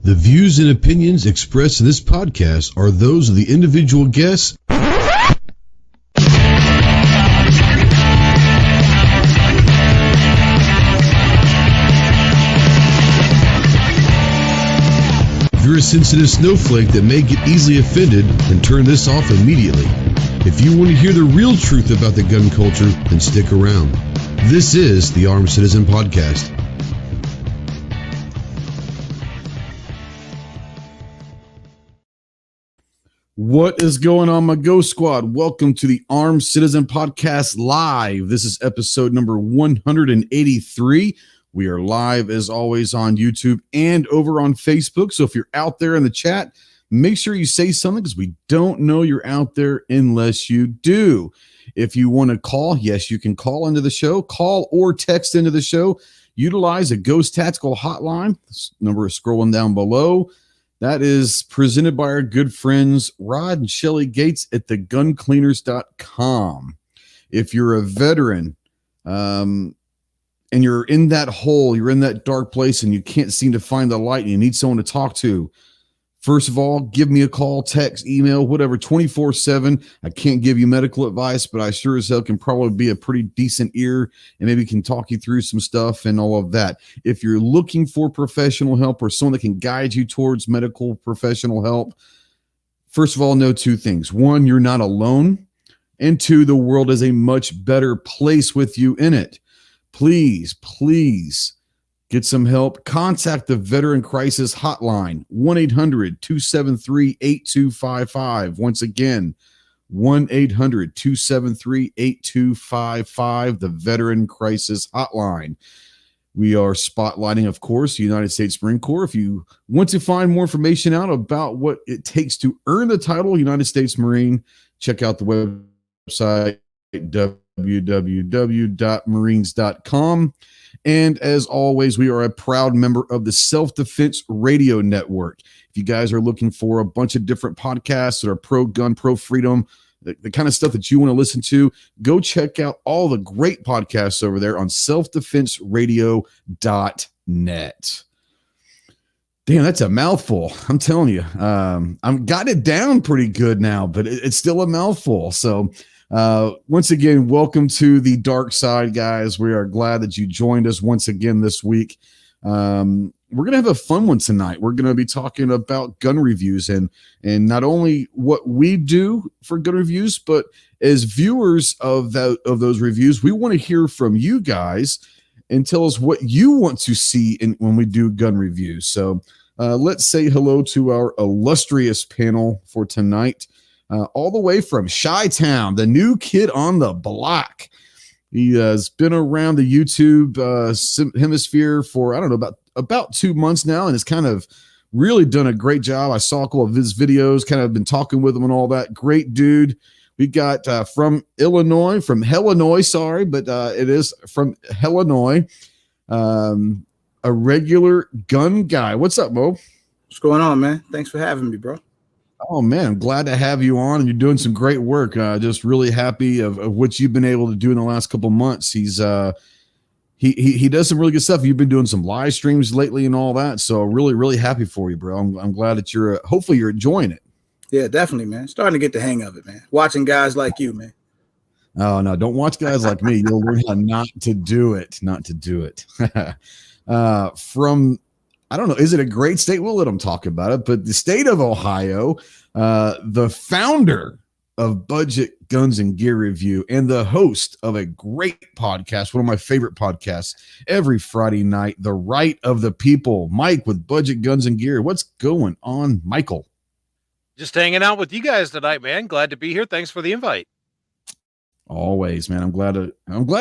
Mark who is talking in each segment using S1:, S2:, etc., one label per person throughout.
S1: The views and opinions expressed in this podcast are those of the individual guests. If you're a sensitive snowflake that may get easily offended, then turn this off immediately. If you want to hear the real truth about the gun culture, then stick around. This is the Armed Citizen Podcast. What is going on, my Ghost Squad? Welcome to the Armed Citizen Podcast Live. This is episode number 183. We are live, as always, on YouTube and over on Facebook. So if you're out there in the chat, make sure you say something because we don't know you're out there unless you do. If you want to call, yes, you can call into the show. Call or text into the show. Utilize a Ghost Tactical hotline. This number is scrolling down below. That is presented by our good friends Rod and Shelly Gates at theguncleaners.com. If you're a veteran and you're in that hole, you're in that dark place and you can't seem to find the light and you need someone to talk to, first of all, give me a call, text, email, whatever, 24/7. I can't give you medical advice, but I sure as hell can probably be a pretty decent ear and maybe can talk you through some stuff and all of that. If you're looking for professional help or someone that can guide you towards medical professional help, first of all, know two things. One, you're not alone. And two, the world is a much better place with you in it. Please, please, get some help. Contact the Veteran Crisis Hotline, 1-800-273-8255. Once again, 1-800-273-8255, the Veteran Crisis Hotline. We are spotlighting, of course, the United States Marine Corps. If you want to find more information out about what it takes to earn the title United States Marine, check out the website, www.marines.com. And as always, we are a proud member of the Self-Defense Radio Network. If you guys are looking for a bunch of different podcasts that are pro-gun, pro-freedom, the kind of stuff that you want to listen to, go check out all the great podcasts over there on selfdefenseradio.net. Damn, that's a mouthful. I'm telling you. I've got it down pretty good now, but it's still a mouthful. So once again, welcome to the dark side, guys. We are glad that you joined us once again this week. We're going to have a fun one tonight. We're going to be talking about gun reviews and not only what we do for gun reviews, but as viewers of those reviews, we want to hear from you guys and tell us what you want to see when we do gun reviews. So let's say hello to our illustrious panel for tonight. All the way from Chi-Town, the new kid on the block. He has been around the YouTube hemisphere for, I don't know, about 2 months now, and has kind of really done a great job. I saw a couple of his videos, kind of been talking with him and all that. Great dude. We got from Illinois, sorry, but it is from Illinois, a regular gun guy. What's up, Mo?
S2: What's going on, man? Thanks for having me, bro.
S1: Oh, man, I'm glad to have you on, and you're doing some great work. Just really happy of what you've been able to do in the last couple of months. He's he does some really good stuff. You've been doing some live streams lately and all that, so really, really happy for you, bro. I'm glad that hopefully you're enjoying it.
S2: Yeah, definitely, man. Starting to get the hang of it, man. Watching guys like you, man.
S1: Oh, no, don't watch guys like me. You'll learn how not to do it. From I don't know. Is it a great state? We'll let them talk about it. But the state of Ohio, the founder of Budget Guns and Gear Review and the host of a great podcast, one of my favorite podcasts, every Friday night, The Right of the People, Mike with Budget Guns and Gear. What's going on, Michael?
S3: Just hanging out with you guys tonight, man. Glad to be here. Thanks for the invite.
S1: Always, man. I'm glad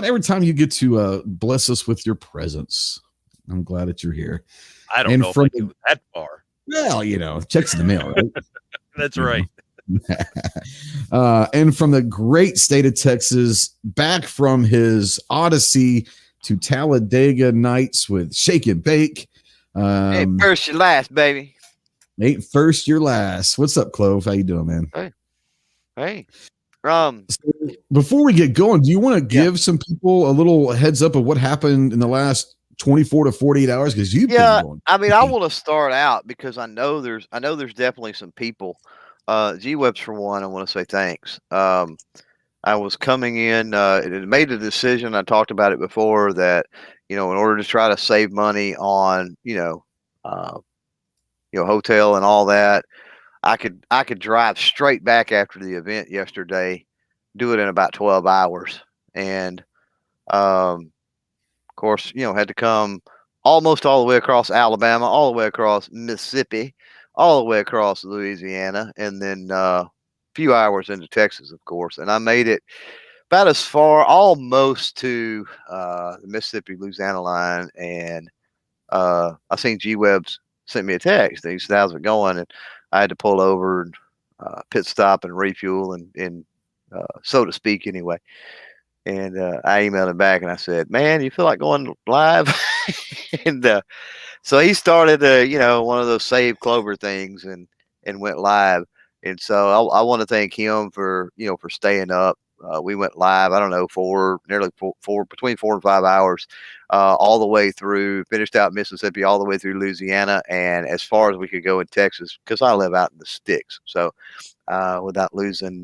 S1: every time you get to bless us with your presence. I'm glad that you're here.
S3: I don't know if I go that far.
S1: Well, checks in the mail, right?
S3: That's right.
S1: And from the great state of Texas, back from his odyssey to Talladega Nights with Shake and Bake.
S4: Ain't first your last, baby.
S1: Ain't first your last. What's up, Clove? How you doing, man?
S4: Hey.
S1: So before we get going, do you want to give some people a little heads up of what happened in the last 24 to 48 hours? Because you've
S4: Yeah,
S1: been going.
S4: I mean, I want to start out because I know there's definitely some people. G-Webs for one, I want to say thanks. I was coming in, it made a decision. I talked about it before that, in order to try to save money on, hotel and all that, I could drive straight back after the event yesterday, do it in about 12 hours. And, of course, had to come almost all the way across Alabama, all the way across Mississippi, all the way across Louisiana, and then a few hours into Texas, of course. And I made it about as far almost to the Mississippi Louisiana line, and I seen G-Webs sent me a text. He said, "How's it going?" And I had to pull over and pit stop and refuel, and so to speak, anyway. And I emailed him back and I said, "Man, you feel like going live?" And so he started, one of those save Clover things and went live. And so I want to thank him for staying up. We went live, I don't know, nearly four, between 4 and 5 hours, all the way through, finished out Mississippi, all the way through Louisiana, and as far as we could go in Texas, because I live out in the sticks. So without losing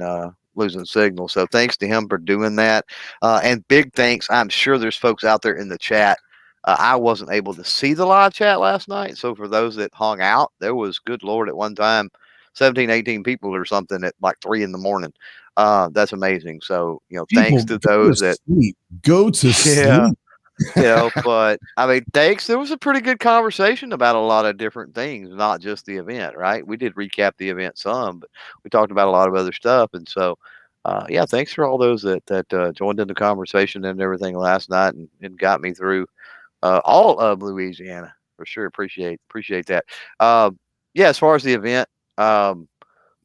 S4: signal. So thanks to him for doing that. And big thanks. I'm sure there's folks out there in the chat. I wasn't able to see the live chat last night. So for those that hung out, there was, good Lord, at one time, 17, 18 people or something at like 3 a.m. That's amazing. So, thanks to those that
S1: go to sleep.
S4: But I mean, thanks. There was a pretty good conversation about a lot of different things, not just the event, right? We did recap the event some, but we talked about a lot of other stuff. And so, thanks for all those that joined in the conversation and everything last night and got me through all of Louisiana for sure. Appreciate that. As far as the event,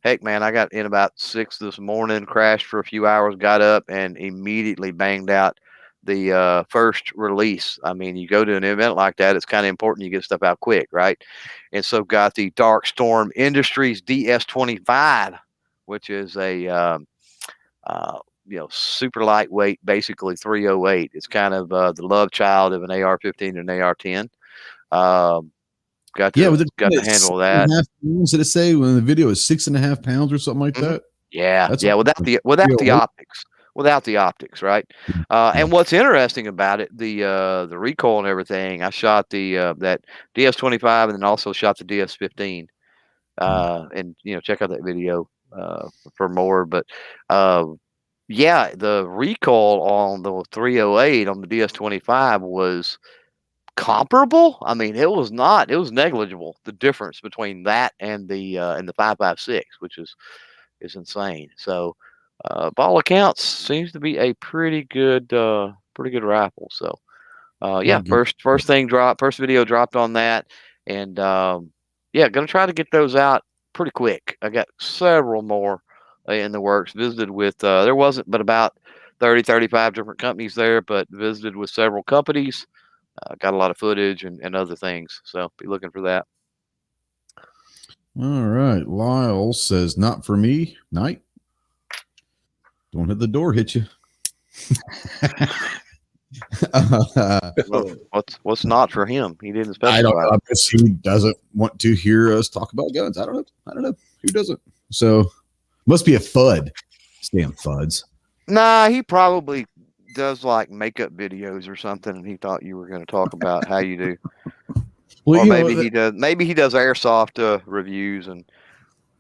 S4: heck, man, I got in about 6 this morning, crashed for a few hours, got up, and immediately banged out the first release. I mean, you go to an event like that, it's kind of important you get stuff out quick, right? And so got the Dark Storm Industries DS25, which is a super lightweight, basically 308. It's kind of the love child of an AR-15 and an AR-10. Got to handle that.
S1: Pounds, did it say when the video is 6.5 pounds or something like that?
S4: Yeah, without the optics, right? And what's interesting about it, the recoil and everything. I shot that DS25 and then also shot the DS15. And check out that video for more. But the recoil on the 308 on the DS25 was comparable. I mean, it was negligible, the difference between that and the 5.56, which is insane. So by all accounts, seems to be a pretty good rifle. So first video dropped on that, and gonna try to get those out pretty quick. I got several more in the works. Visited with there wasn't but about 30-35 different companies there, but visited with several companies. Got a lot of footage and other things, so be looking for that.
S1: All right. Lyle says, "Not for me, Knight. Don't let the door hit you."
S4: What's not for him? He didn't specify.
S1: I don't know. I guess he doesn't want to hear us talk about guns. I don't know. Who doesn't? So must be a FUD. Damn FUDs.
S4: Nah, he probably does like makeup videos or something, and he thought you were going to talk about how you do. Well, or he does. Maybe he does airsoft reviews, and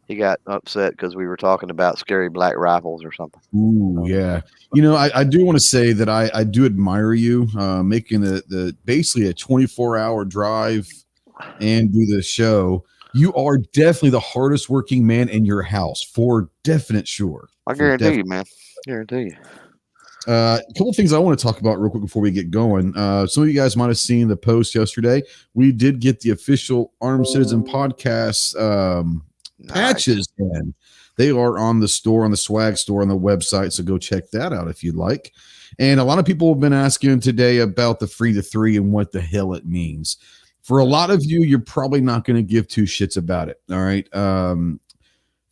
S4: he got upset because we were talking about scary black rifles or something.
S1: Ooh, yeah. I do want to say that I do admire you making the basically a 24-hour drive and do the show. You are definitely the hardest working man in your house, for definite sure.
S4: I guarantee you, man. Guarantee you.
S1: A couple of things I want to talk about real quick before we get going. Some of you guys might have seen the post yesterday. We did get the official Armed Citizen Podcast patches in. They are on the store, on the swag store, on the website. So go check that out if you'd like. And a lot of people have been asking today about the free to 3 and what the hell it means. For a lot of you, you're probably not going to give two shits about it. All right.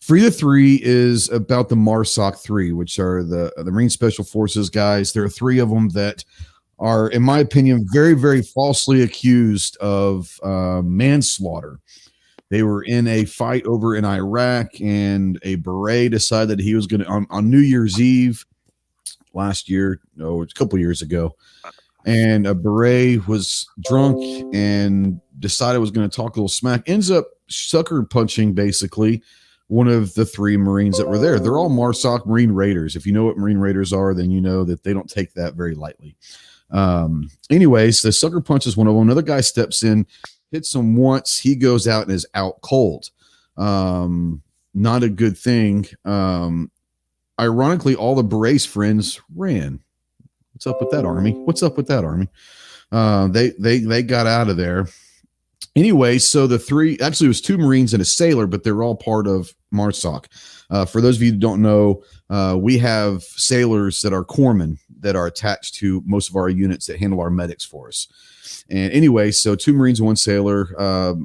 S1: Free to 3 is about the MARSOC 3, which are the Marine Special Forces guys. There are 3 of them that are, in my opinion, very, very falsely accused of manslaughter. They were in a fight over in Iraq, and a beret decided he was going to, on New Year's Eve last year, no, a couple years ago, and a beret was drunk and decided was going to talk a little smack, ends up sucker punching basically one of the 3 Marines that were there. They're all MARSOC Marine Raiders. If you know what Marine Raiders are, then you know that they don't take that very lightly. Anyways, the sucker punches one of them. Another guy steps in, hits him once. He goes out and is out cold. Not a good thing. Ironically, all the Beret's friends ran. What's up with that, Army? What's up with that, Army? They got out of there. Anyway, so the 3, actually it was 2 Marines and a sailor, but they're all part of MARSOC. For those of you who don't know, we have sailors that are corpsmen that are attached to most of our units that handle our medics for us. And anyway, so 2 Marines and 1 sailor,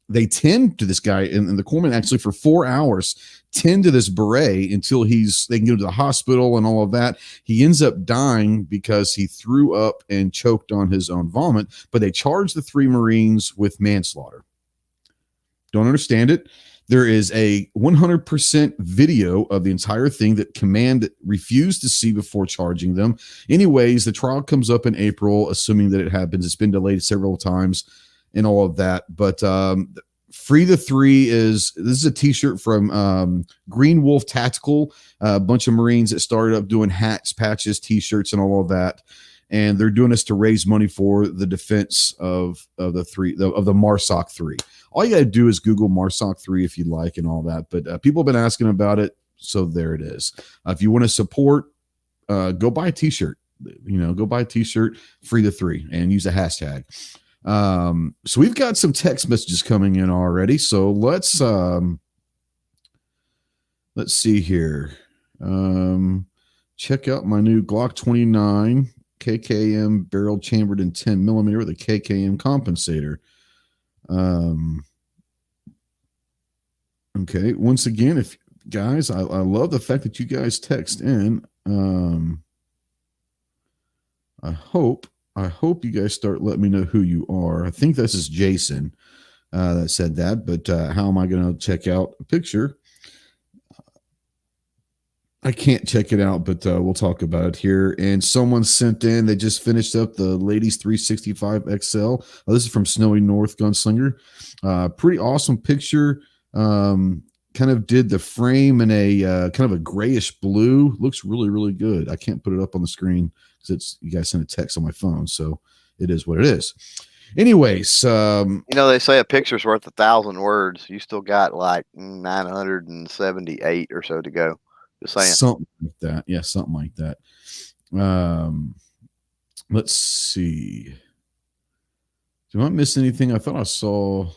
S1: they tend to this guy, and the corpsman actually for 4 hours tend to this beret until they can go to the hospital and all of that. He ends up dying because he threw up and choked on his own vomit, but they charged the 3 Marines with manslaughter. Don't understand it. There is a 100% video of the entire thing that command refused to see before charging them. Anyways, the trial comes up in April, assuming that it happens. It's been delayed several times and all of that. But Free the 3 this is a t-shirt from Green Wolf Tactical, a bunch of Marines that started up doing hats, patches, t-shirts, and all of that. And they're doing this to raise money for the defense of the MARSOC 3. All you got to do is Google MARSOC 3 if you'd like and all that. But people have been asking about it, so there it is. If you want to support, go buy a t-shirt. Go buy a t-shirt, Free the 3, and use a hashtag. So we've got some text messages coming in already. So let's see here. Check out my new Glock 29 KKM barrel chambered in 10 millimeter with a KKM compensator. Okay. Once again, if guys, I love the fact that you guys text in. I hope you guys start letting me know who you are. I think this is Jason that said that, but how am I going to check out a picture? I can't check it out, but we'll talk about it here. And someone sent in, they just finished up the Ladies 365 XL. This is from Snowy North Gunslinger. Pretty awesome picture. Kind of did the frame in a kind of a grayish blue. Looks really, really good. I can't put it up on the screen because you guys sent a text on my phone, so it is what it is. Anyways,
S4: they say a picture's worth 1,000 words. You still got like 978 or so to go. Just saying.
S1: Something like that. Yeah, something like that. Let's see. Do I miss anything? I thought I saw.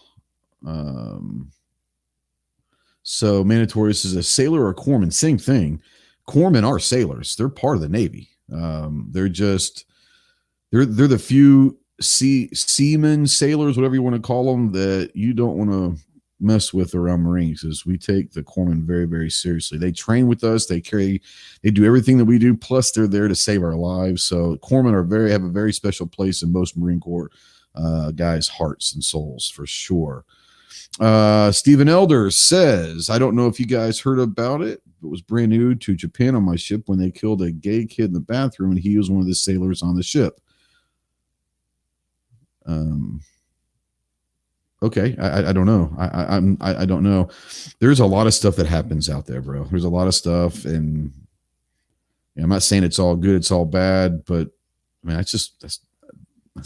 S1: So mandatory is a sailor or corpsman. Same thing. Corpsmen are sailors. They're part of the Navy. They're the few seamen, sailors, whatever you want to call them, that you don't want to mess with around Marines, because we take the corpsmen very, very seriously. They train with us. They do everything that we do. Plus they're there to save our lives. So corpsmen have a very special place in most Marine Corps guys' hearts and souls for sure. Stephen Elder says, I don't know if you guys heard about it. It was brand new to Japan on my ship when they killed a gay kid in the bathroom, and he was one of the sailors on the ship. Okay. I don't know. I don't know. There's a lot of stuff that happens out there, bro. There's a lot of stuff, and I'm not saying it's all good, it's all bad, but I mean, that's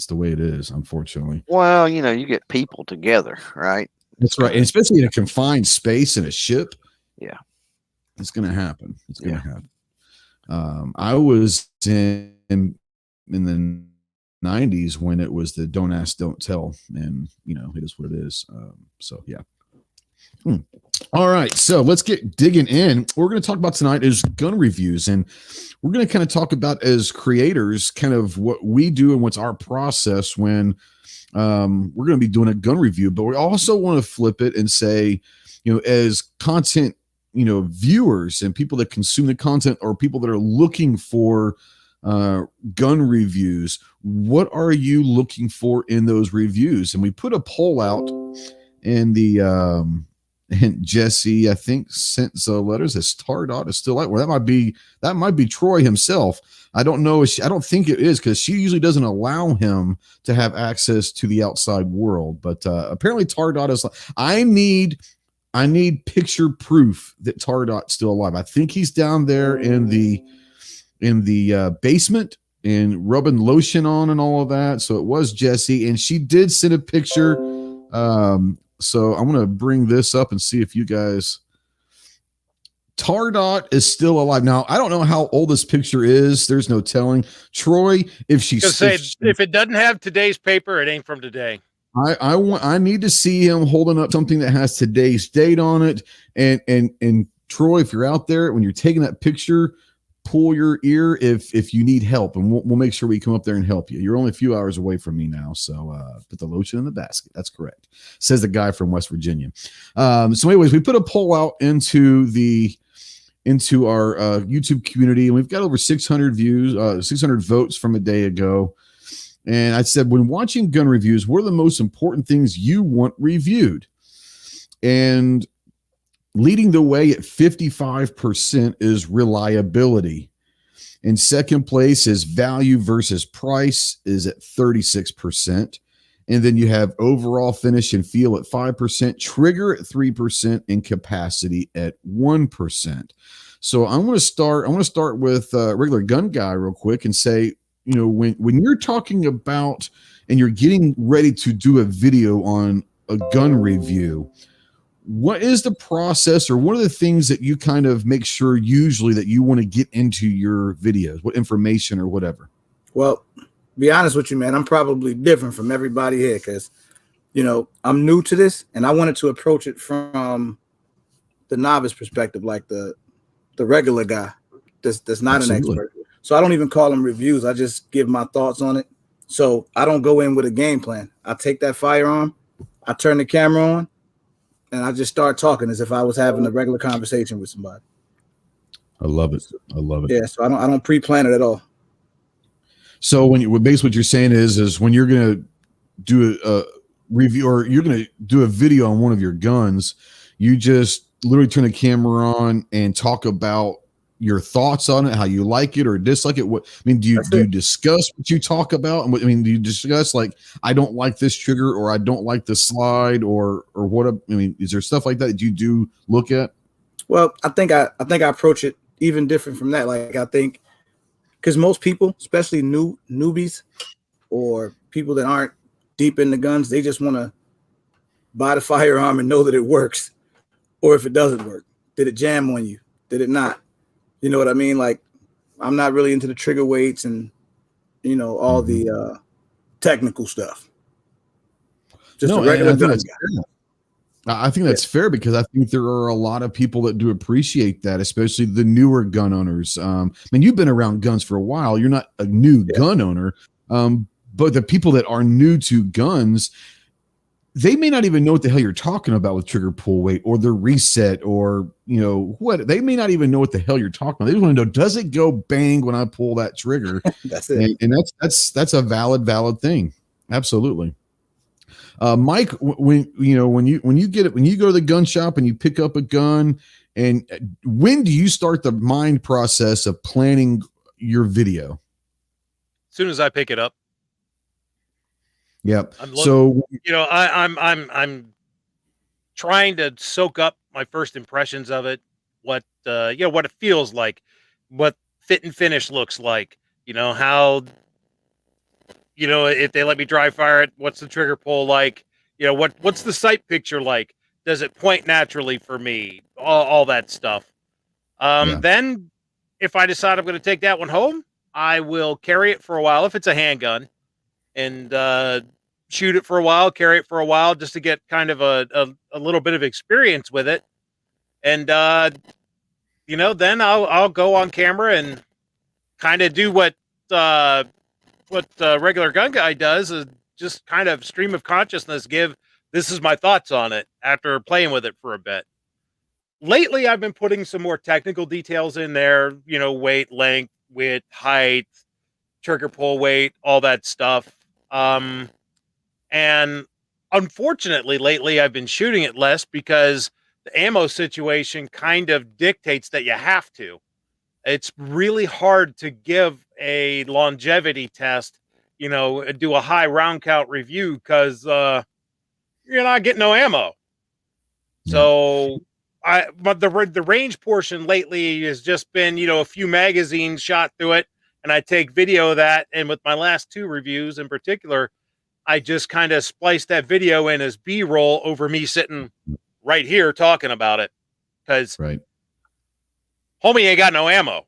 S1: the way it is, unfortunately.
S4: Well, you get people together, right?
S1: That's right. And especially in a confined space in a ship.
S4: Yeah.
S1: It's going to happen. It's going to happen. I was in the 90s when it was the don't ask, don't tell. And, it is what it is. So, yeah. All right. So let's get digging in. What we're going to talk about tonight is gun reviews. And we're going to kind of talk about, as creators, kind of what we do and what's our process when we're going to be doing a gun review. But we also want to flip it and say, as content, viewers and people that consume the content, or people that are looking for gun reviews. What are you looking for in those reviews? And we put a poll out in the and Jesse, I think, sent some letters as Tardot is still out. Well, that might be Troy himself. I don't know. I don't think it is, because she usually doesn't allow him to have access to the outside world. But apparently Tardot is. I need picture proof that Tardot's still alive. I think he's down there in the basement and rubbing lotion on and all of that. So it was Jesse, and she did send a picture. So I'm going to bring this up and see if you guys. Tardot is still alive. Now, I don't know how old this picture is. There's no telling. Troy, if
S3: it doesn't have today's paper, it ain't from today.
S1: I need to see him holding up something that has today's date on it. And Troy, if you're out there, when you're taking that picture, pull your ear if you need help, and we'll make sure we come up there and help you. You're only a few hours away from me now, so put the lotion in the basket. That's correct, says the guy from West Virginia. So anyways, we put a poll out into our YouTube community, and we've got over 600 views, 600 votes from a day ago. And I said, when watching gun reviews, what are the most important things you want reviewed? And leading the way at 55% is reliability. In second place is value versus price is at 36%. And then you have overall finish and feel at 5%, trigger at 3%, and capacity at 1%. So I want to start with a regular gun guy real quick and say, when you're talking about and you're getting ready to do a video on a gun review, what is the process, or what are the things that you kind of make sure usually that you want to get into your videos? What information or whatever?
S2: Well, be honest with you, man, I'm probably different from everybody here because, I'm new to this, and I wanted to approach it from the novice perspective, like the regular guy that's not
S1: Absolutely.
S2: an expert. So I don't even call them reviews. I just give my thoughts on it. So I don't go in with a game plan. I take that firearm, I turn the camera on, and I just start talking as if I was having a regular conversation with somebody.
S1: I love it.
S2: Yeah, so I don't pre-plan it at all.
S1: So basically what you're saying is when you're going to do a review, or you're going to do a video on one of your guns, you just literally turn the camera on and talk about your thoughts on it, how you like it or dislike it. Do you discuss what you talk about? Do you discuss, like, I don't like this trigger, or I don't like the slide, or what? Is there stuff like that you do look at?
S2: Well, I think I approach it even different from that. Like, I think because most people, especially newbies or people that aren't deep in the guns, they just want to buy the firearm and know that it works, or if it doesn't work, did it jam on you? Did it not? You know what I mean? Like, I'm not really into the trigger weights and, all the technical stuff. Just a regular gun guy.
S1: I think that's fair, because I think there are a lot of people that do appreciate that, especially the newer gun owners. You've been around guns for a while. You're not a new gun owner, but the people that are new to guns, they may not even know what the hell you're talking about with trigger pull weight or the reset, or what. They may not even know what the hell you're talking about. They just want to know, does it go bang when I pull that trigger?
S2: That's it.
S1: And that's a valid thing. Absolutely. Mike, when you go to the gun shop and you pick up a gun, and when do you start the mind process of planning your video?
S3: As soon as I pick it up.
S1: Yep.
S3: I'm trying to soak up my first impressions of it, what it feels like, what fit and finish looks like, how, if they let me dry fire it, what's the trigger pull like, what's the sight picture like? Does it point naturally for me? All that stuff. Then if I decide I'm going to take that one home, I will carry it for a while if it's a handgun, and shoot it for a while, carry it for a while, just to get kind of a little bit of experience with it. And, then I'll go on camera and kind of do what the regular gun guy does, is just kind of stream of consciousness, this is my thoughts on it after playing with it for a bit. Lately, I've been putting some more technical details in there, weight, length, width, height, trigger pull weight, all that stuff. And unfortunately, lately I've been shooting it less because the ammo situation kind of dictates that you have to. It's really hard to give a longevity test, do a high round count review because you're not getting no ammo. Yeah. So but the range portion lately has just been, a few magazines shot through it, and I take video of that. And with my last 2 reviews in particular, I just kind of spliced that video in as B-roll over me sitting right here talking about it because homie ain't got no ammo.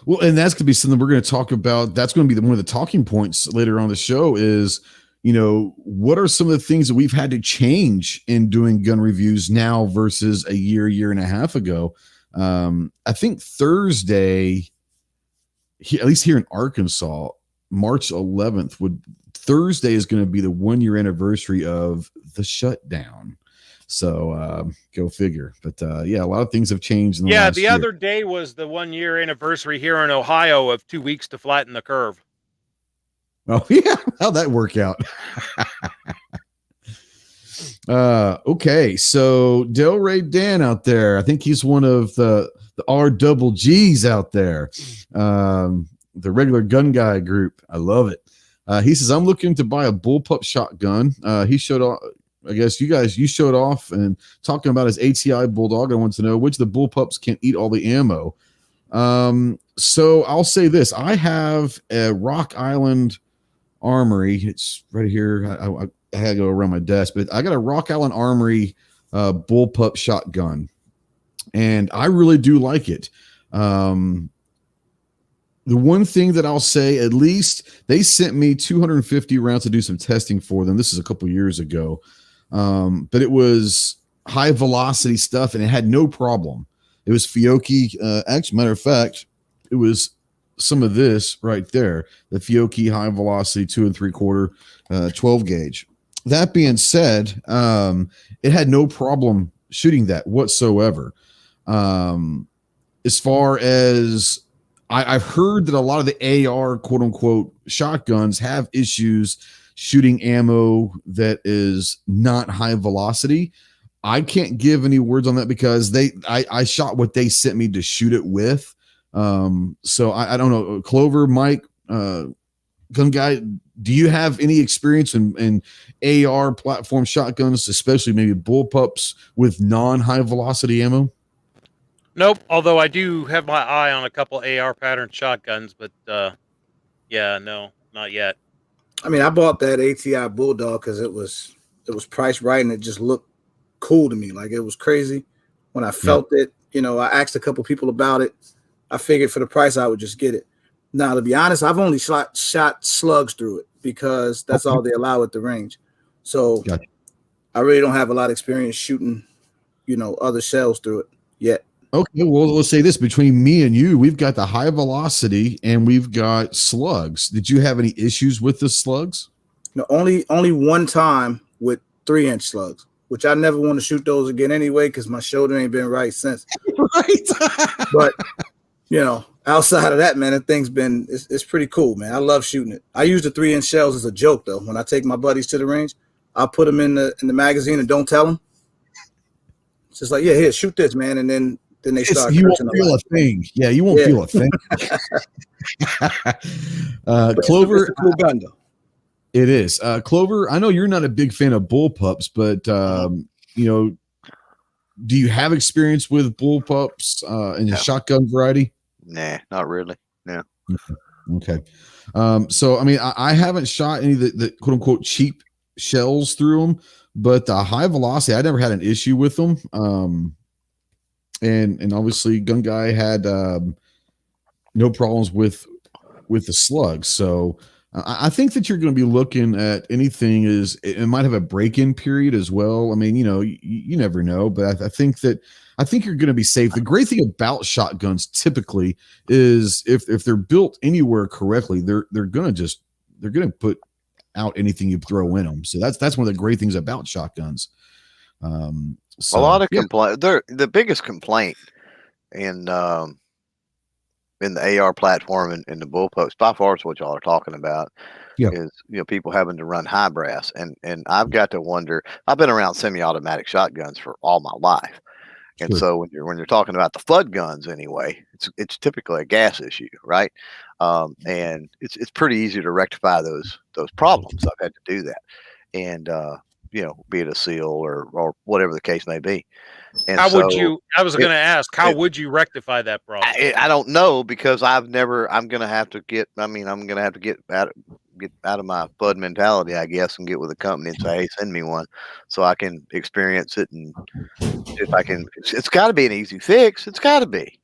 S1: Well, and that's going to be something we're going to talk about. That's going to be one of the talking points later on the show is, what are some of the things that we've had to change in doing gun reviews now versus a year and a half ago? I think Thursday, at least here in Arkansas, March 11th Thursday is going to be the 1-year anniversary of the shutdown. So go figure. But a lot of things have changed. In the last year.
S3: Other day was the 1-year anniversary here in Ohio of 2 weeks to flatten the curve.
S1: Oh yeah, how'd that work out? Okay, so Delray Dan out there, I think he's one of the RGGs out there, the regular gun guy group. I love it. He says, I'm looking to buy a bullpup shotgun. He showed off, I guess you showed off and talking about his ATI Bulldog. I want to know which of the bullpups can eat all the ammo. So I'll say this. I have a Rock Island Armory. It's right here. I had to go around my desk, but I got a Rock Island Armory bullpup shotgun, and I really do like it. The one thing that I'll say, at least they sent me 250 rounds to do some testing for them. This is a couple years ago. But it was high velocity stuff and it had no problem. It was Fiocchi. Actually, matter of fact, it was some of this right there, the Fiocchi high velocity 2 3/4 12 gauge. That being said, it had no problem shooting that whatsoever. As far as I've heard that a lot of the AR quote unquote shotguns have issues shooting ammo that is not high velocity. I can't give any words on that because I shot what they sent me to shoot it with. So I don't know. Clover, Mike, gun guy, do you have any experience in AR platform shotguns, especially maybe bullpups with non-high velocity ammo?
S3: Nope. Although I do have my eye on a couple AR pattern shotguns, but no, not yet.
S2: I mean, I bought that ATI Bulldog because it was priced right and it just looked cool to me. Like it was crazy when I felt it. I asked a couple people about it. I figured for the price I would just get it. Now, to be honest, I've only shot slugs through it because that's all they allow at the range. So gotcha. I really don't have a lot of experience shooting, other shells through it yet.
S1: Okay, well, let's say this. Between me and you, we've got the high velocity and we've got slugs. Did you have any issues with the slugs?
S2: No, only one time with 3-inch slugs, which I never want to shoot those again anyway because my shoulder ain't been right since.
S1: Right.
S2: But, outside of that, man, that thing's been, it's pretty cool, man. I love shooting it. I use the 3-inch shells as a joke, though. When I take my buddies to the range, I'll put them in the magazine and don't tell them. It's just like, yeah, here, shoot this, man. And then they start.
S1: You won't feel a thing. Yeah, you won't feel a thing. Clover,
S2: it's a cool gun, though.
S1: It is. Clover, I know you're not a big fan of bullpups, but do you have experience with bullpups in the shotgun variety?
S4: Nah, not really. No.
S1: Okay. So I mean, I haven't shot any of the quote unquote cheap shells through them, but the high velocity, I never had an issue with them. And obviously Gun Guy had no problems with the slugs. So I think that you're going to be looking at anything it might have a break-in period as well. I mean, you never know, but I think you're going to be safe. The great thing about shotguns typically is if they're built anywhere correctly, they're going to put out anything you throw in them. So that's one of the great things about shotguns.
S4: So, a lot of complaint. The biggest complaint in the AR platform and the bullpups, by far is what y'all are talking about.
S1: Yeah.
S4: Is people having to run high brass, and I've got to wonder. I've been around semi-automatic shotguns for all my life, and
S1: Sure.
S4: so when you're talking about the flood guns anyway, it's typically a gas issue, right? And it's pretty easy to rectify those problems. I've had to do that, and be it a seal or whatever the case may be. And
S3: how
S4: so
S3: would you? I was going to ask, how would you rectify that problem?
S4: I don't know, because I'm going to have to get. I mean, I'm going to have to get out of my FUD mentality, I guess, and get with a company and say, hey, send me one so I can experience it. And if I can, it's got to be an easy fix. It's got to be.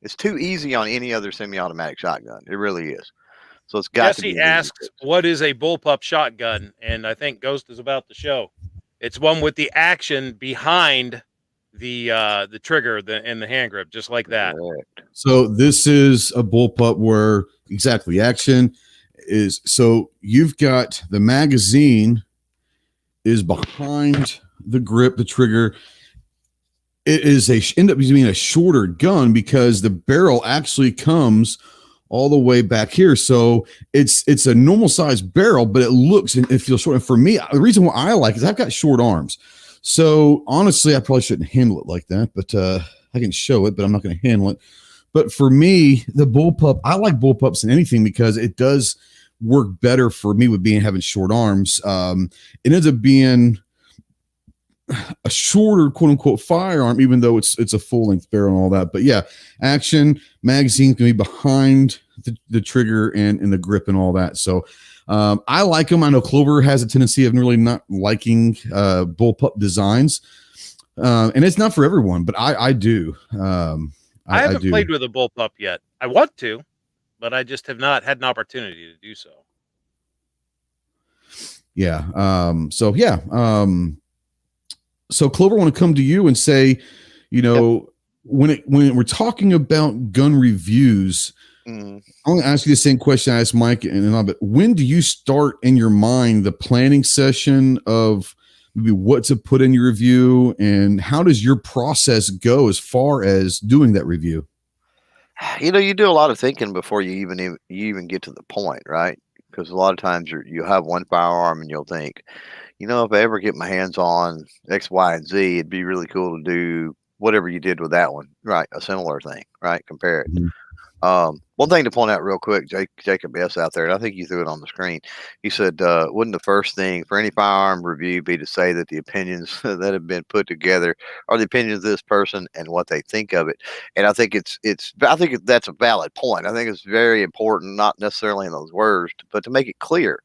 S4: It's too easy on any other semi-automatic shotgun. It really is. So it's got to be.
S3: Jesse asks, what is a bullpup shotgun? And I think Ghost is about to show. It's one with the action behind the trigger and the hand grip, just like that.
S4: Correct.
S1: So this is a bullpup where exactly action is. So you've got the magazine is behind the grip, the trigger. It is end up being a shorter gun because the barrel actually comes all the way back here. So it's a normal sized barrel, but it looks and it feels short. And for me, the reason why I like it is I've got short arms. So honestly, I probably shouldn't handle it like that, but I can show it, but I'm not going to handle it. But for me, the bullpup, I like bullpups in anything because it does work better for me with having short arms. It ends up being a shorter quote unquote firearm, even though it's a full length barrel and all that. But yeah, action magazine can be behind the trigger and the grip and all that. So I like them. I know Clover has a tendency of really not liking bullpup designs, and it's not for everyone, but I do.
S3: I haven't played with a bullpup yet. I want to, but I just have not had an opportunity to do so.
S1: Yeah. So Clover, I want to come to you and say, when we're talking about gun reviews, I'm going to ask you the same question I asked Mike but when do you start in your mind the planning session of maybe what to put in your review, and how does your process go as far as doing that review?
S4: You do a lot of thinking before you even get to the point, right? Because a lot of times you have one firearm and you'll think, if I ever get my hands on X, Y, and Z, it'd be really cool to do whatever you did with that one, right? A similar thing, right? Compare it.
S1: Mm-hmm.
S4: One thing to point out real quick, Jacob S. out there, and I think you threw it on the screen. He said, wouldn't the first thing for any firearm review be to say that the opinions that have been put together are the opinions of this person and what they think of it? And I think that's a valid point. I think it's very important, not necessarily in those words, but to make it clear.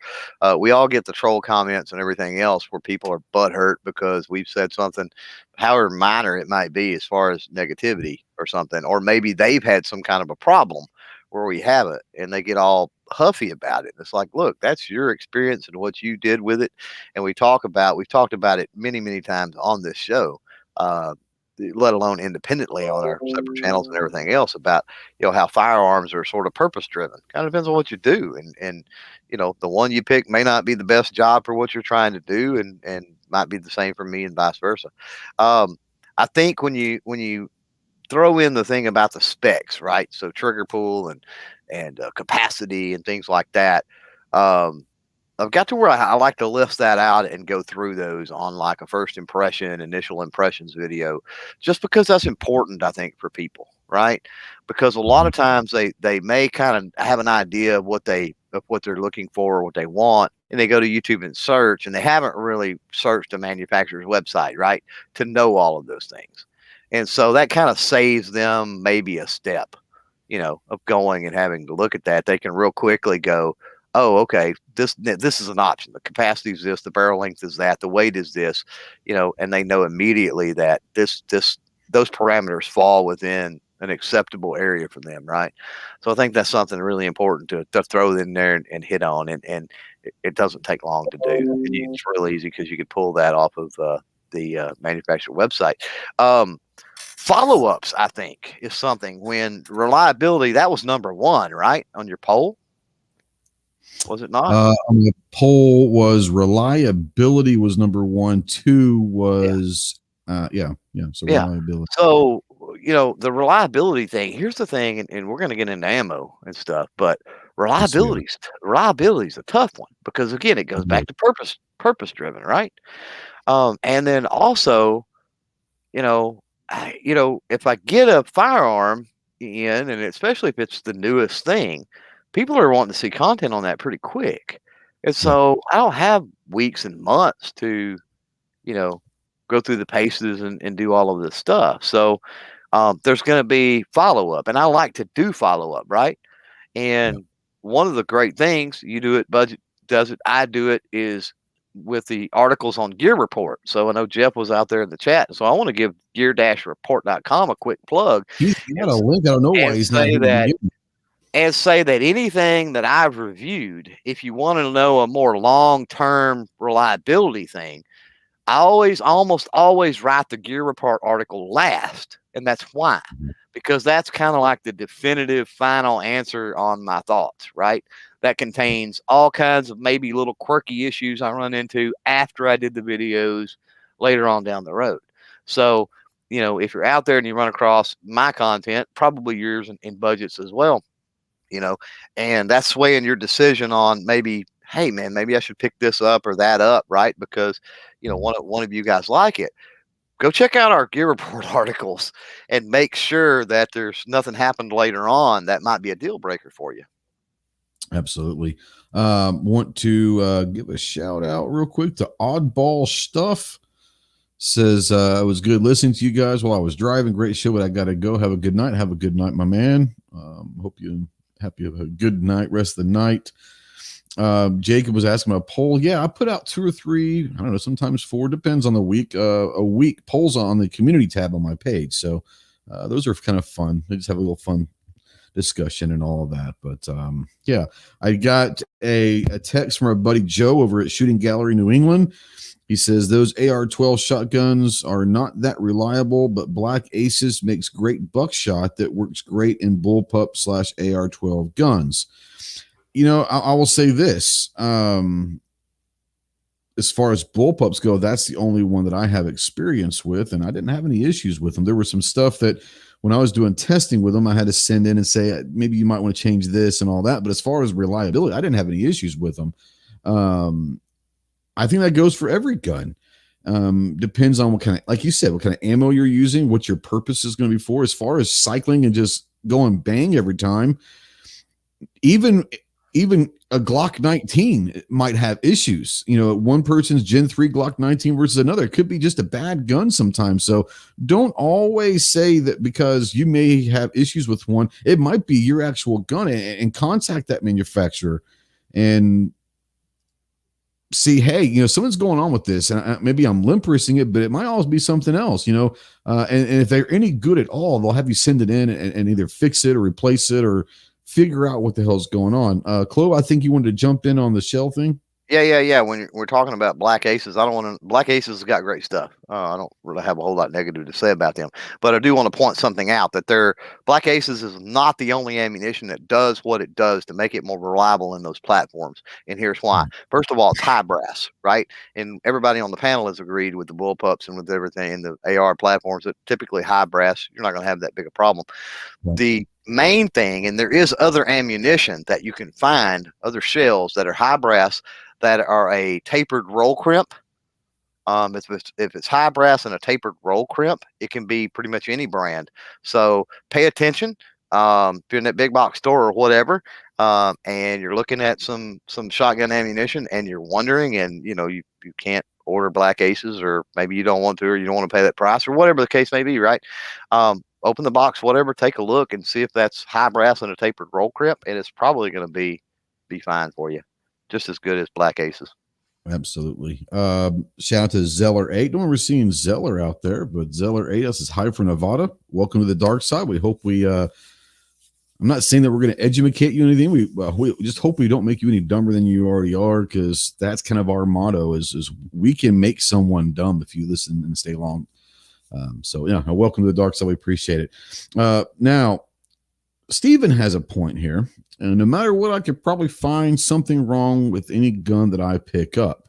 S4: We all get the troll comments and everything else where people are butthurt because we've said something, however minor it might be as far as negativity or something, or maybe they've had some kind of a problem where we have it and they get all huffy about it. It's like, look, that's your experience and what you did with it. And we've talked about it many, many times on this show, let alone independently on our separate channels and everything else about, how firearms are sort of purpose driven. Kind of depends on what you do. And the one you pick may not be the best job for what you're trying to do, and might be the same for me and vice versa. I think when you throw in the thing about the specs, right? So trigger pull and capacity and things like that. I've got to where I like to lift that out and go through those on like a first impression, initial impressions video, just because that's important, I think, for people, right? Because a lot of times they may kind of have an idea of what they're looking for or what they want, and they go to YouTube and search, and they haven't really searched a manufacturer's website, right, to know all of those things. And so that kind of saves them maybe a step, of going and having to look at that. They can real quickly go, oh, okay, this is an option. The capacity is this, the barrel length is that, the weight is this, and they know immediately that those parameters fall within an acceptable area for them, right? So I think that's something really important to throw in there and hit on, and it doesn't take long to do. And it's real easy because you can pull that off of the manufacturer website. Follow-ups, I think, is something. When reliability, that was number one, right, on your poll? Was it not?
S1: On the poll was reliability was number one. Two was so reliability.
S4: So the reliability thing, here's the thing, and we're going to get into ammo and stuff, but reliability is a tough one because, again, it goes back to purpose driven, right? And then also, if I get a firearm in, and especially if it's the newest thing, people are wanting to see content on that pretty quick. And so I don't have weeks and months to, go through the paces and do all of this stuff. So there's going to be follow-up, and I like to do follow-up, right? And one of the great things, you do it, Budget does it, I do it, is with the articles on Gear Report. So I know Jeff was out there in the chat. So I want to give gear-report.com a quick plug.
S1: He's got a link. I don't know why he's not here.
S4: And say that anything that I've reviewed, if you want to know a more long-term reliability thing, I almost always write the Gear Report article last. And that's why, because that's kind of like the definitive final answer on my thoughts, right? That contains all kinds of maybe little quirky issues I run into after I did the videos later on down the road. So, if you're out there and you run across my content, probably yours and Budget's as well, and that's swaying your decision on maybe, hey man, maybe I should pick this up or that up, right? Because, one of you guys like it. Go check out our Gear Report articles and make sure that there's nothing happened later on that might be a deal breaker for you.
S1: Absolutely. Want to give a shout out real quick to Oddball Stuff. Says, it was good listening to you guys while I was driving. Great show, but I got to go. Have a good night. Have a good night, my man. Hope you have a good night, rest of the night. Jacob was asking about a poll. Yeah, I put out 2 or 3, I don't know, sometimes 4, depends on the week, a week polls on the community tab on my page. So those are kind of fun. They just have a little fun discussion and all of that. But yeah, I got a text from our buddy Joe over at Shooting Gallery New England. He says those AR-12 shotguns are not that reliable, but Black Aces makes great buckshot that works great in bullpup / AR-12 guns. I will say this. As far as bullpups go, that's the only one that I have experience with, and I didn't have any issues with them. There was some stuff that when I was doing testing with them, I had to send in and say, maybe you might want to change this and all that. But as far as reliability, I didn't have any issues with them. I think that goes for every gun. Depends on what kind of, like you said, what kind of ammo you're using, what your purpose is going to be for. As far as cycling and just going bang every time, even a Glock 19 might have issues. One person's Gen 3 Glock 19 versus another. It could be just a bad gun sometimes. So don't always say that because you may have issues with one, it might be your actual gun, and contact that manufacturer and see, hey, something's going on with this. And maybe I'm limp-wristing it, but it might also be something else, and if they're any good at all, they'll have you send it in and either fix it or replace it or figure out what the hell's going on. Chloe, I think you wanted to jump in on the shell thing.
S4: Yeah. When we're talking about Black Aces, Black Aces has got great stuff. I don't really have a whole lot negative to say about them, but I do want to point something out that Black Aces is not the only ammunition that does what it does to make it more reliable in those platforms. And here's why. First of all, it's high brass, right? And everybody on the panel has agreed with the bullpups and with everything in the AR platforms that typically high brass, you're not going to have that big a problem. Right. The main thing, and there is other ammunition that you can find, other shells that are high brass that are a tapered roll crimp. If it's high brass and a tapered roll crimp, it can be pretty much any brand. So pay attention. If you're in that big box store or whatever, and you're looking at some shotgun ammunition and you're wondering, and you can't order Black Aces, or maybe you don't want to, or you don't want to pay that price, or whatever the case may be, right? Open the box, whatever, take a look and see if that's high brass and a tapered roll crimp, and it's probably going to be fine for you. Just as good as Black Aces.
S1: Absolutely. Shout out to Zeller 8. Don't remember seeing Zeller out there, but Zeller 8, this is High for Nevada. Welcome to the dark side. We hope I'm not saying that we're going to educate you anything. We just hope we don't make you any dumber than you already are, because that's kind of our motto is we can make someone dumb if you listen and stay long. So yeah, welcome to the dark side. We appreciate it. Now, Steven has a point here, and no matter what, I could probably find something wrong with any gun that I pick up.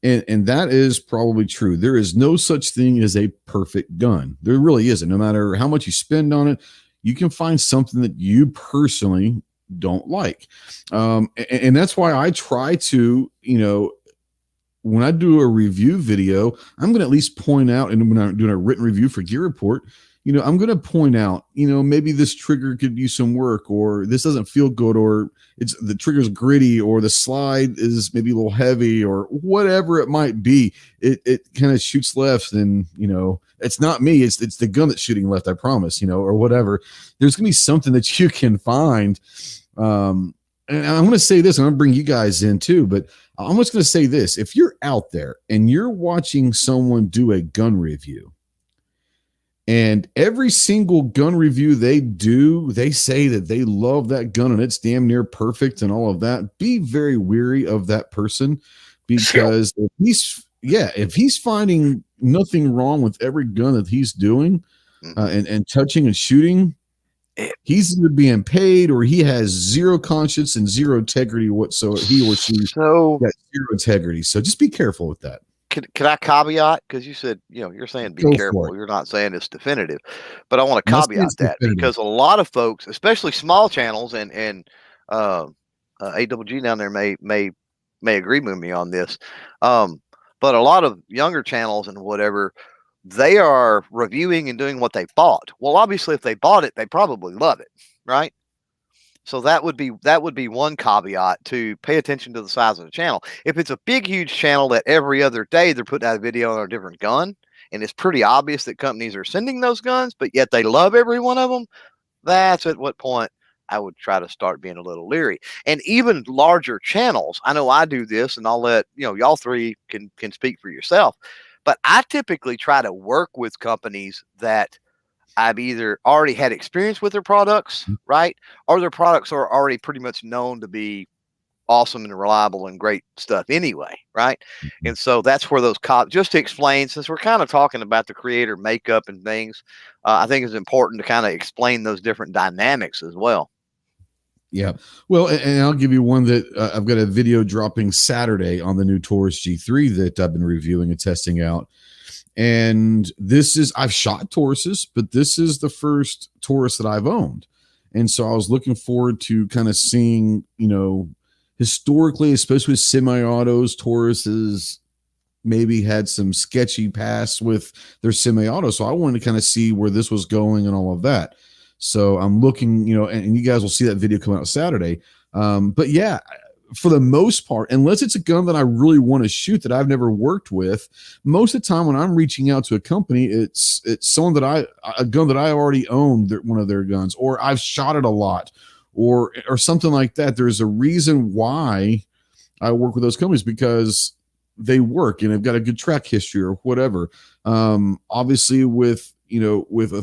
S1: And that is probably true. There is no such thing as a perfect gun. There really isn't. No matter how much you spend on it, you can find something that you personally don't like. And that's why I try to, when I do a review video, I'm going to at least point out, and when I'm doing a written review for Gear Report, I'm going to point out, maybe this trigger could use some work, or this doesn't feel good, or the trigger's gritty, or the slide is maybe a little heavy, or whatever it might be. It kind of shoots left, and it's not me, it's the gun that's shooting left, I promise, or whatever. There's gonna be something that you can find. And I'm going to say this, and I'm going to bring you guys in too, but I'm just going to say this. If you're out there and you're watching someone do a gun review, and every single gun review they do, they say that they love that gun and it's damn near perfect and all of that, be very weary of that person, because if he's finding nothing wrong with every gun that he's doing and touching and shooting, he's either being paid or he has zero conscience and zero integrity whatsoever. He or she got zero integrity. So just be careful with that.
S4: Can I caveat? Because you said, you're saying be careful. You're not saying it's definitive, but I want to caveat that because a lot of folks, especially small channels, and AWG down there may agree with me on this, but a lot of younger channels and whatever, they are reviewing and doing what they bought. Well, obviously, if they bought it, they probably love it, right? So that would be one caveat, to pay attention to the size of the channel. If it's a big, huge channel that every other day they're putting out a video on a different gun, and it's pretty obvious that companies are sending those guns, but yet they love every one of them, that's at what point I would try to start being a little leery. And even larger channels, I know I do this, and I'll let y'all three can speak for yourself, but I typically try to work with companies that I've either already had experience with their products, right? Or their products are already pretty much known to be awesome and reliable and great stuff anyway, right? And so that's where those just to explain, since we're kind of talking about the creator makeup and things, I think it's important to kind of explain those different dynamics as well.
S1: Yeah. Well, and I'll give you one that I've got a video dropping Saturday on the new Taurus G3 that I've been reviewing and testing out. And I've shot Tauruses, but this is the first Taurus that I've owned. And so I was looking forward to kind of seeing, historically, especially with semi-autos, Tauruses maybe had some sketchy past with their semi-auto. So I wanted to kind of see where this was going and all of that. So I'm looking, and you guys will see that video come out Saturday. But yeah, for the most part, unless it's a gun that I really want to shoot that I've never worked with, most of the time when I'm reaching out to a company, it's someone a gun that I already own, one of their guns, or I've shot it a lot, or something like that. There's a reason why I work with those companies, because they work and they've got a good track history or whatever. Obviously with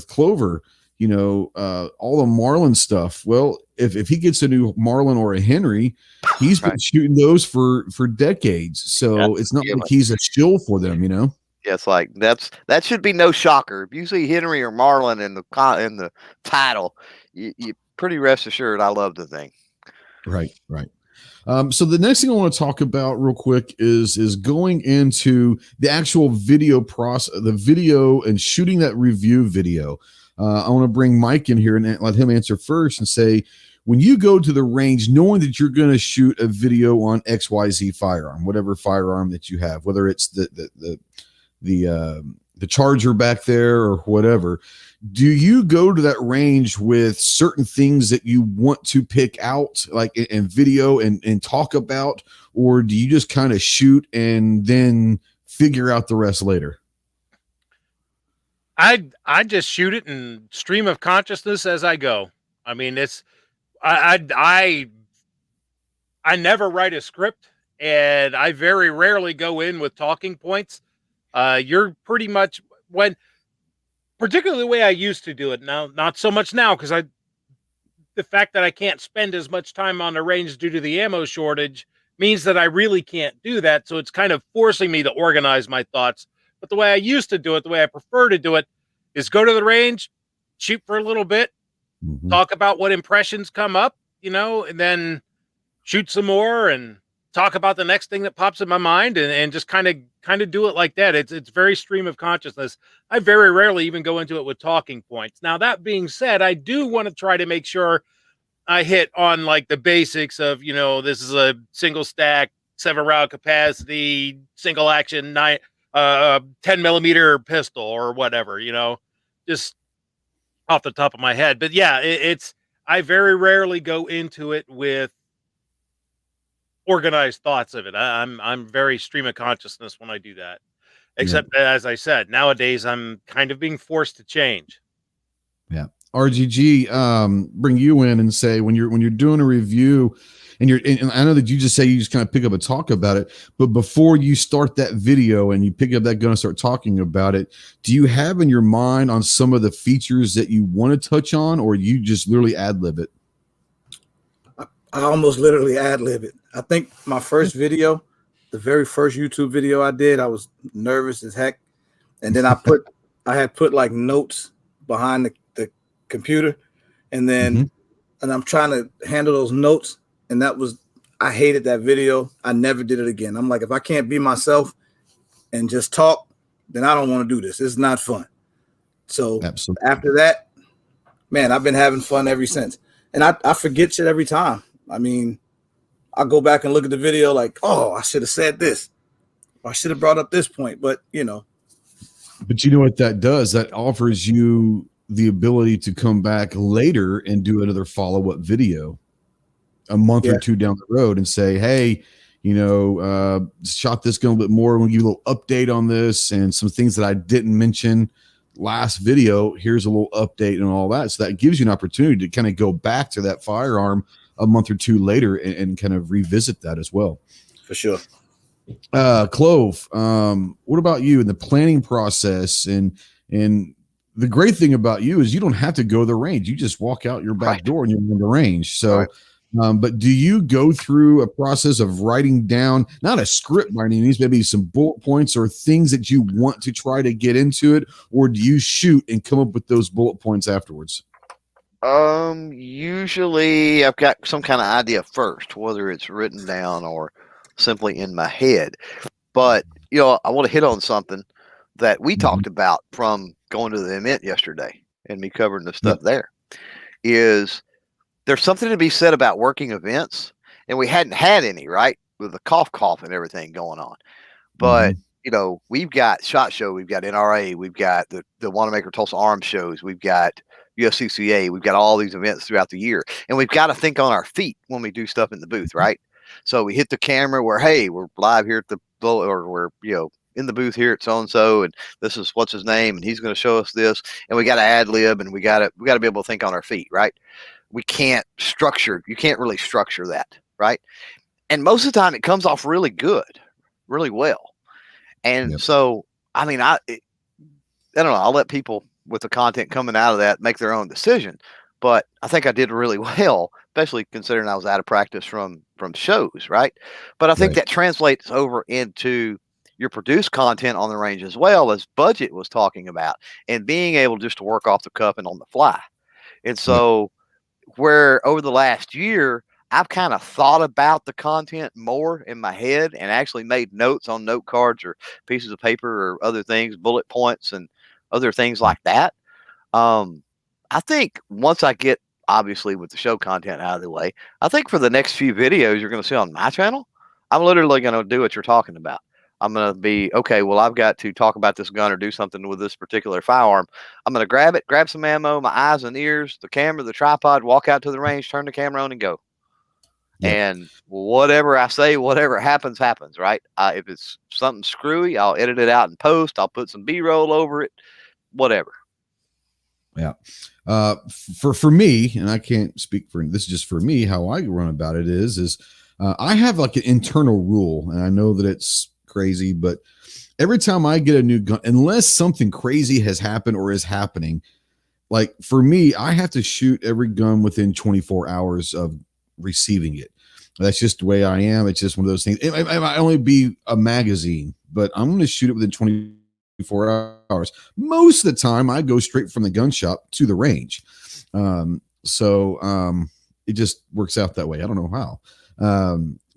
S1: Clover, all the Marlin stuff. Well, if he gets a new Marlin or a Henry, he's been shooting those for decades. So it's not like he's a shill for them, Yeah,
S4: it's like that should be no shocker. If you see Henry or Marlin in the title, you pretty rest assured I love the thing.
S1: Right. So the next thing I want to talk about real quick is going into the actual video process, the video and shooting that review video. I want to bring Mike in here and let him answer first and say, when you go to the range, knowing that you're going to shoot a video on XYZ firearm, whatever firearm that you have, whether it's the Charger back there or whatever, do you go to that range with certain things that you want to pick out, like in video and talk about, or do you just kind of shoot and then figure out the rest later?
S3: I just shoot it in stream of consciousness as I go. I mean, I never write a script, and I very rarely go in with talking points. You're pretty much particularly the way I used to do it. Now, not so much now, because the fact that I can't spend as much time on the range due to the ammo shortage means that I really can't do that. So it's kind of forcing me to organize my thoughts. But the way I used to do it, the way I prefer to do it, is go to the range, shoot for a little bit, talk about what impressions come up, and then shoot some more and talk about the next thing that pops in my mind and just kind of do it like that. It's very stream of consciousness. I very rarely even go into it with talking points. Now, that being said, I do want to try to make sure I hit on like the basics of, this is a single stack, 7-round capacity, single action, 10 millimeter pistol or whatever, just off the top of my head. But yeah, I very rarely go into it with organized thoughts of it. I'm very stream of consciousness when I do that. Except as I said, nowadays I'm kind of being forced to change.
S1: Yeah. RGG, bring you in and say when you're doing a review and I know that you just say you just kind of pick up and talk about it, but before you start that video and you pick up that gun and start talking about it, do you have in your mind on some of the features that you want to touch on, or you just literally ad-lib it?
S2: I almost literally ad-lib it. I think my first video, the very first YouTube video I did, I was nervous as heck. And then I had put like notes behind the computer, and then and I'm trying to handle those notes, and I hated that video. I never did it again. I'm like, if I can't be myself and just talk, then I don't want to do this. It's not fun. So after that, man, I've been having fun ever since. And I forget shit every time. I mean, I go back and look at the video like, oh, I should have said this, or I should have brought up this point. But
S1: But you know what that does? That offers you the ability to come back later and do another follow-up video a month or two down the road and say, hey, shot this gun a little bit more. We'll give you a little update on this and some things that I didn't mention last video. Here's a little update and all that. So that gives you an opportunity to kind of go back to that firearm a month or two later and kind of revisit that as well.
S2: For sure.
S1: Clove, what about you in the planning process? And the great thing about you is you don't have to go to the range. You just walk out your back door and you're in the range. So, but do you go through a process of writing down, not a script by any means, maybe some bullet points or things that you want to try to get into it? Or do you shoot and come up with those bullet points afterwards?
S4: Usually I've got some kind of idea first, whether it's written down or simply in my head. But, I want to hit on something that we talked about from going to the event yesterday and me covering the stuff there. Is there's something to be said about working events, and we hadn't had any, right? With the cough and everything going on. But, we've got SHOT Show, we've got NRA, we've got the Wanamaker Tulsa Arms shows, we've got USCCA, we've got all these events throughout the year, and we've got to think on our feet when we do stuff in the booth, right? So we hit the camera where, hey, we're live here at the, or we're, in the booth here at so-and-so, and this is what's his name, and he's going to show us this, and we got to ad lib, and we got to be able to think on our feet, right? You can't really structure that, right? And most of the time it comes off really good, really well. And so, I mean, I don't know, I'll let people with the content coming out of that make their own decision, but I think I did really well, especially considering I was out of practice from shows, right? But I think that translates over into your produced content on the range as well, as Budget was talking about, and being able just to work off the cuff and on the fly. And so where over the last year, I've kind of thought about the content more in my head and actually made notes on note cards or pieces of paper or other things, bullet points and other things like that. I think once I get, obviously, with the show content out of the way, I think for the next few videos you're going to see on my channel, I'm literally going to do what you're talking about. I'm going to be, okay, well, I've got to talk about this gun or do something with this particular firearm. I'm going to grab it, grab some ammo, my eyes and ears, the camera, the tripod, walk out to the range, turn the camera on and go. And whatever I say, whatever happens, right? If it's something screwy, I'll edit it out in post. I'll put some B-roll over it, whatever.
S1: Yeah. For me, and I can't speak for, this is just for me, how I run about it is I have like an internal rule, and I know that it's crazy, but every time I get a new gun, unless something crazy has happened or is happening, like for me, I have to shoot every gun within 24 hours of receiving it. That's just the way I am. It's just one of those things. It might only be a magazine, but I'm going to shoot it within 24 hours. Most of the time I go straight from the gun shop to the range. So it just works out that way. I don't know how.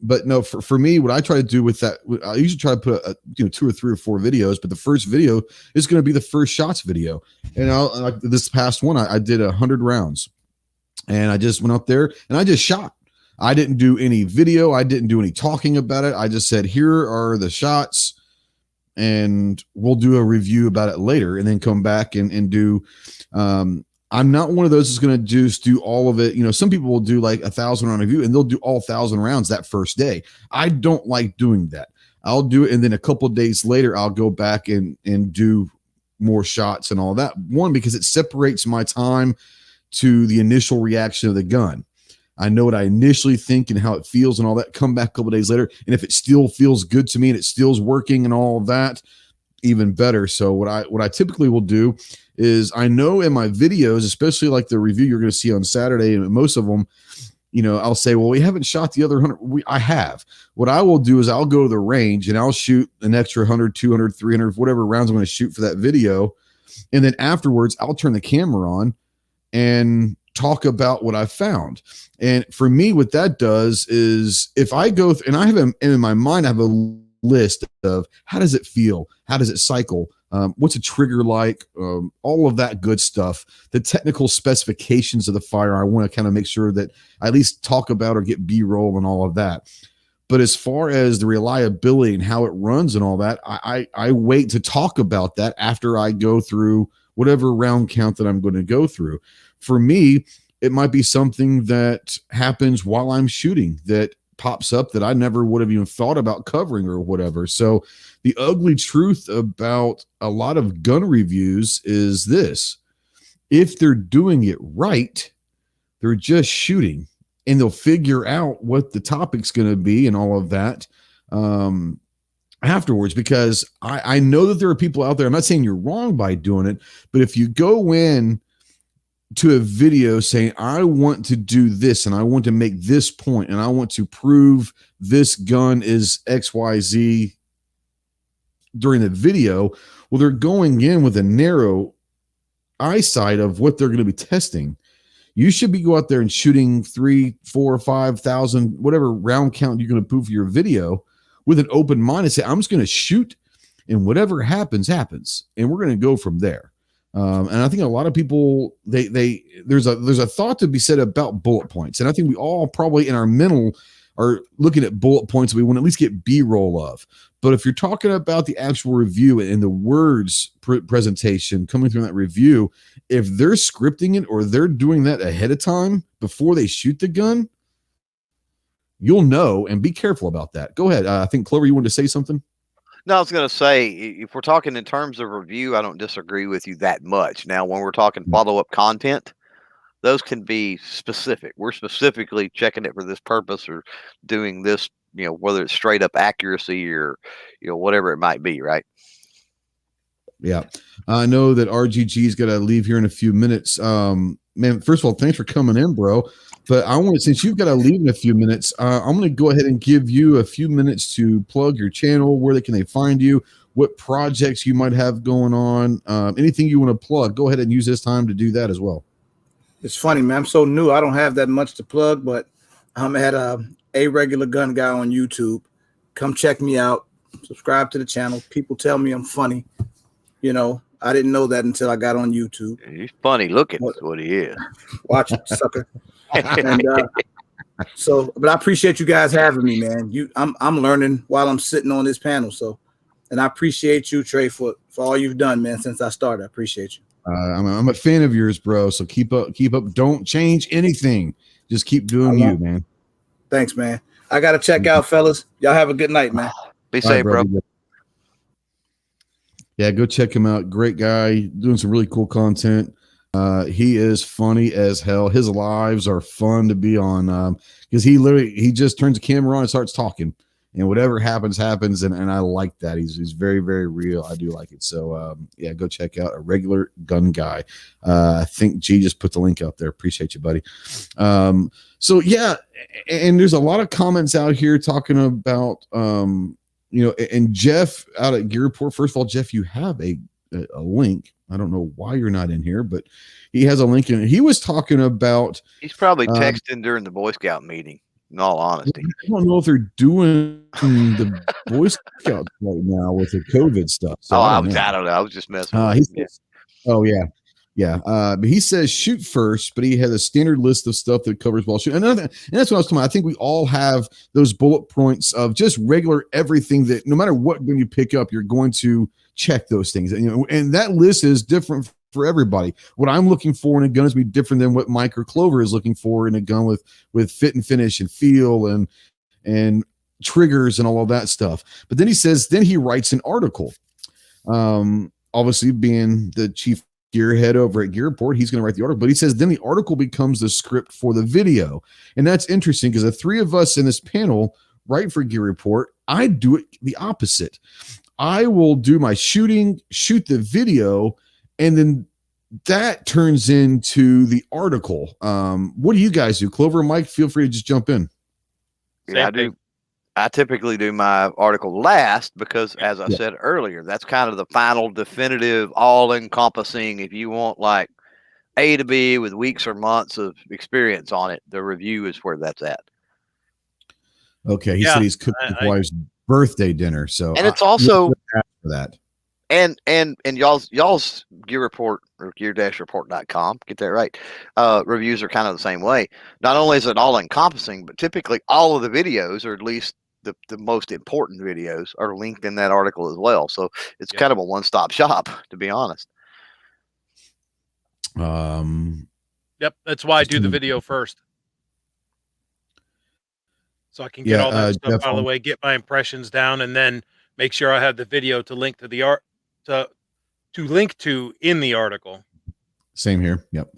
S1: But no, for me, what I try to do with that, I usually try to put 2 or 3 or 4 videos, but the first video is going to be the first shots video. And like this past one, I did 100 rounds, and I just went out there and I just shot. I didn't do any video. I didn't do any talking about it. I just said, here are the shots, and we'll do a review about it later, and then come back and do. I'm not one of those that's going to just do all of it. Some people will do like 1,000 round review and they'll do all 1,000 rounds that first day. I don't like doing that. I'll do it, and then a couple of days later, I'll go back and do more shots and all that. One, because it separates my time to the initial reaction of the gun. I know what I initially think and how it feels and all that. Come back a couple of days later, and if it still feels good to me and it still's working and all of that, even better. So what I typically will do is, I know in my videos, especially like the review you're going to see on Saturday, and most of them, I'll say, well, we haven't shot the other 100. I have. What I will do is I'll go to the range and I'll shoot an extra 100, 200, 300, whatever rounds I'm going to shoot for that video. And then afterwards, I'll turn the camera on and talk about what I found. And for me, what that does is, if I go and I have in my mind, I have a list of how does it feel? How does it cycle? What's a trigger like? All of that good stuff. The technical specifications of the fire, I want to kind of make sure that I at least talk about or get B-roll and all of that. But as far as the reliability and how it runs and all that, I wait to talk about that after I go through whatever round count that I'm going to go through. For me, it might be something that happens while I'm shooting that pops up that I never would have even thought about covering or whatever. So the ugly truth about a lot of gun reviews is this: if they're doing it right, they're just shooting, and they'll figure out what the topic's going to be and all of that afterwards. Because I know that there are people out there, I'm not saying you're wrong by doing it, but if you go in to a video saying, I want to do this and I want to make this point and I want to prove this gun is XYZ during the video, well, they're going in with a narrow eyesight of what they're going to be testing. You should be go out there and shooting 3, 4, 5,000, whatever round count you're going to prove for your video, with an open mind and say, I'm just going to shoot, and whatever happens, happens. And we're going to go from there. And I think a lot of people, there's a thought to be said about bullet points. And I think we all probably in our mental are looking at bullet points we want to at least get B-roll of. But if you're talking about the actual review and the words presentation coming through that review, if they're scripting it or they're doing that ahead of time before they shoot the gun, you'll know, and be careful about that. Go ahead. I think, Clover, you wanted to say something?
S4: No, I was going to say, if we're talking in terms of review, I don't disagree with you that much. Now, when we're talking follow-up content, those can be specific. We're specifically checking it for this purpose or doing this, whether it's straight up accuracy or, whatever it might be, right?
S1: Yeah. I know that RGG's got to leave here in a few minutes. Man, first of all, thanks for coming in, bro. But since you've got to leave in a few minutes, I'm going to go ahead and give you a few minutes to plug your channel. Where can they find you? What projects you might have going on? Anything you want to plug, go ahead and use this time to do that as well.
S2: It's funny, man. I'm so new. I don't have that much to plug, but I'm at a regular gun guy on YouTube. Come check me out. Subscribe to the channel. People tell me I'm funny. I didn't know that until I got on YouTube.
S4: He's funny looking. That's what he is.
S2: Watch it, sucker. And but I appreciate you guys having me, man. I'm learning while I'm sitting on this panel. So, and I appreciate you, Trey, for all you've done, man, since I started. I appreciate you.
S1: I'm a fan of yours, bro. So keep up. Don't change anything. Just keep doing you, man.
S2: Thanks, man. I got to check out, fellas. Y'all have a good night, man.
S4: Be safe, bro.
S1: Yeah, go check him out. Great guy, doing some really cool content. He is funny as hell. His lives are fun to be on because he just turns the camera on and starts talking, and whatever happens. And I like that. He's very, very real. I do like it. So yeah, go check out A Regular Gun Guy. I think G just put the link out there. Appreciate you, buddy. So yeah, and there's a lot of comments out here talking about and Jeff out at Gear Report. First of all, Jeff, you have a link. I don't know why you're not in here, but he has a link in it. He was talking about.
S4: He's probably texting during the Boy Scout meeting. in all honesty.
S1: I don't know if they're doing the Boy Scouts right now with the COVID stuff. So I don't know.
S4: I was just messing with
S1: him. Oh, yeah. Yeah. But he says shoot first, but he has a standard list of stuff that covers while shooting. And that's what I was talking about. I think we all have those bullet points of just regular everything that no matter what gun you pick up, you're going to check those things. And that list is different for everybody. What I'm looking for in a gun is be different than what Mike or Clover is looking for in a gun with fit and finish and feel and triggers and all of that stuff. But then he writes an article. Obviously being the chief gearhead over at Gear Report, he's going to write the article, but he says then the article becomes the script for the video. And that's interesting because the three of us in this panel write for Gear Report. I do it the opposite. I will do my shooting, shoot the video, and then that turns into the article. What do you guys do? Clover and Mike, feel free to just jump in.
S4: Yeah, I do. I typically do my article last because, as I said earlier, that's kind of the final, definitive, all-encompassing. If you want like A to B with weeks or months of experience on it, the review is where that's at.
S1: Okay, he said he's cooking his wife's birthday dinner, so
S4: and it's also
S1: for that.
S4: And y'all's Gear Report or gear-report.com, get that right. Reviews are kind of the same way. Not only is it all encompassing, but typically all of the videos, or at least the most important videos, are linked in that article as well. So it's kind of a one-stop shop, to be honest.
S3: Yep, that's why I do the video first. So I can get all that stuff out of the way, get my impressions down, and then make sure I have the video to link to the art to link to in the article.
S1: Same here. Yep.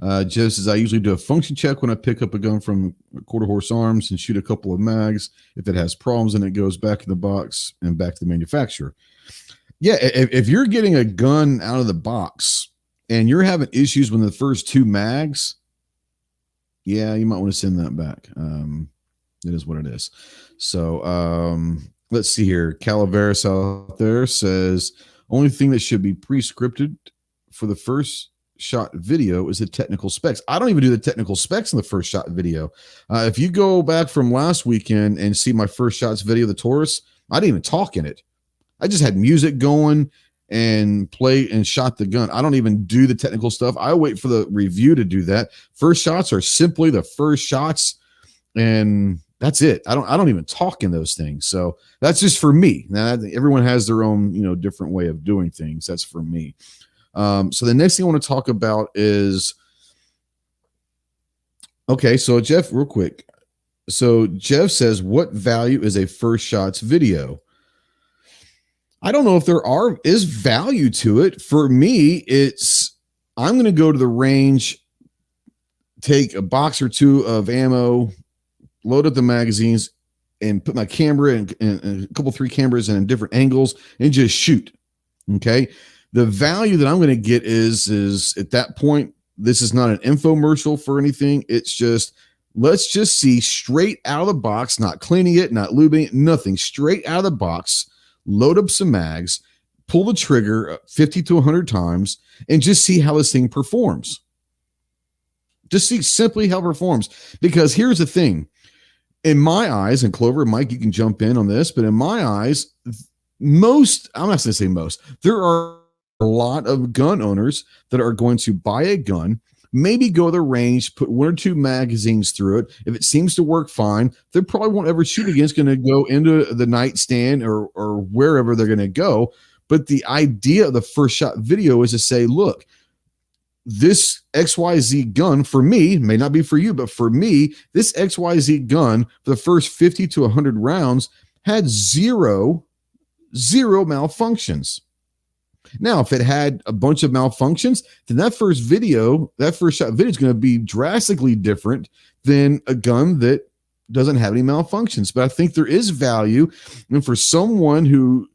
S1: Joe says I usually do a function check when I pick up a gun from Quarter Horse Arms and shoot a couple of mags. If it has problems, then it goes back in the box and back to the manufacturer. Yeah, if you're getting a gun out of the box and you're having issues with the first two mags, yeah, you might want to send that back. It is what it is. So let's see here. Calaveras out there says only thing that should be pre-scripted for the first shot video is the technical specs. I don't even do the technical specs in the first shot video. If you go back from last weekend and see my first shots video, the Taurus, I didn't even talk in it. I just had music going and play and shot the gun. I don't even do the technical stuff. I wait for the review to do that. First shots are simply the first shots, and that's it. I don't even talk in those things. So that's just for me. Now, everyone has their own, different way of doing things. That's for me. So the next thing I want to talk about is, okay, so Jeff, real quick. So Jeff says, what value is a first shots video? I don't know if there is value to it. For me, it's, I'm going to go to the range, take a box or two of ammo, load up the magazines, and put my camera and a couple, 3 cameras in different angles and just shoot. Okay. The value that I'm going to get is at that point, this is not an infomercial for anything. It's just, let's just see straight out of the box, not cleaning it, not lubing it, nothing, straight out of the box, load up some mags, pull the trigger 50 to 100 times, and just see how this thing performs. Just see simply how it performs. Because here's the thing. In my eyes, and Clover, Mike, you can jump in on this, but in my eyes, I'm not going to say most, there are a lot of gun owners that are going to buy a gun, maybe go to the range, put 1 or 2 magazines through it. If it seems to work fine, they probably won't ever shoot again. It's going to go into the nightstand or wherever they're going to go. But the idea of the first shot video is to say, look, this XYZ gun for me, may not be for you, but for me, this XYZ gun for the first 50 to 100 rounds had zero malfunctions. Now, if it had a bunch of malfunctions, then that first shot video is going to be drastically different than a gun that doesn't have any malfunctions. But I think there is value, and for someone who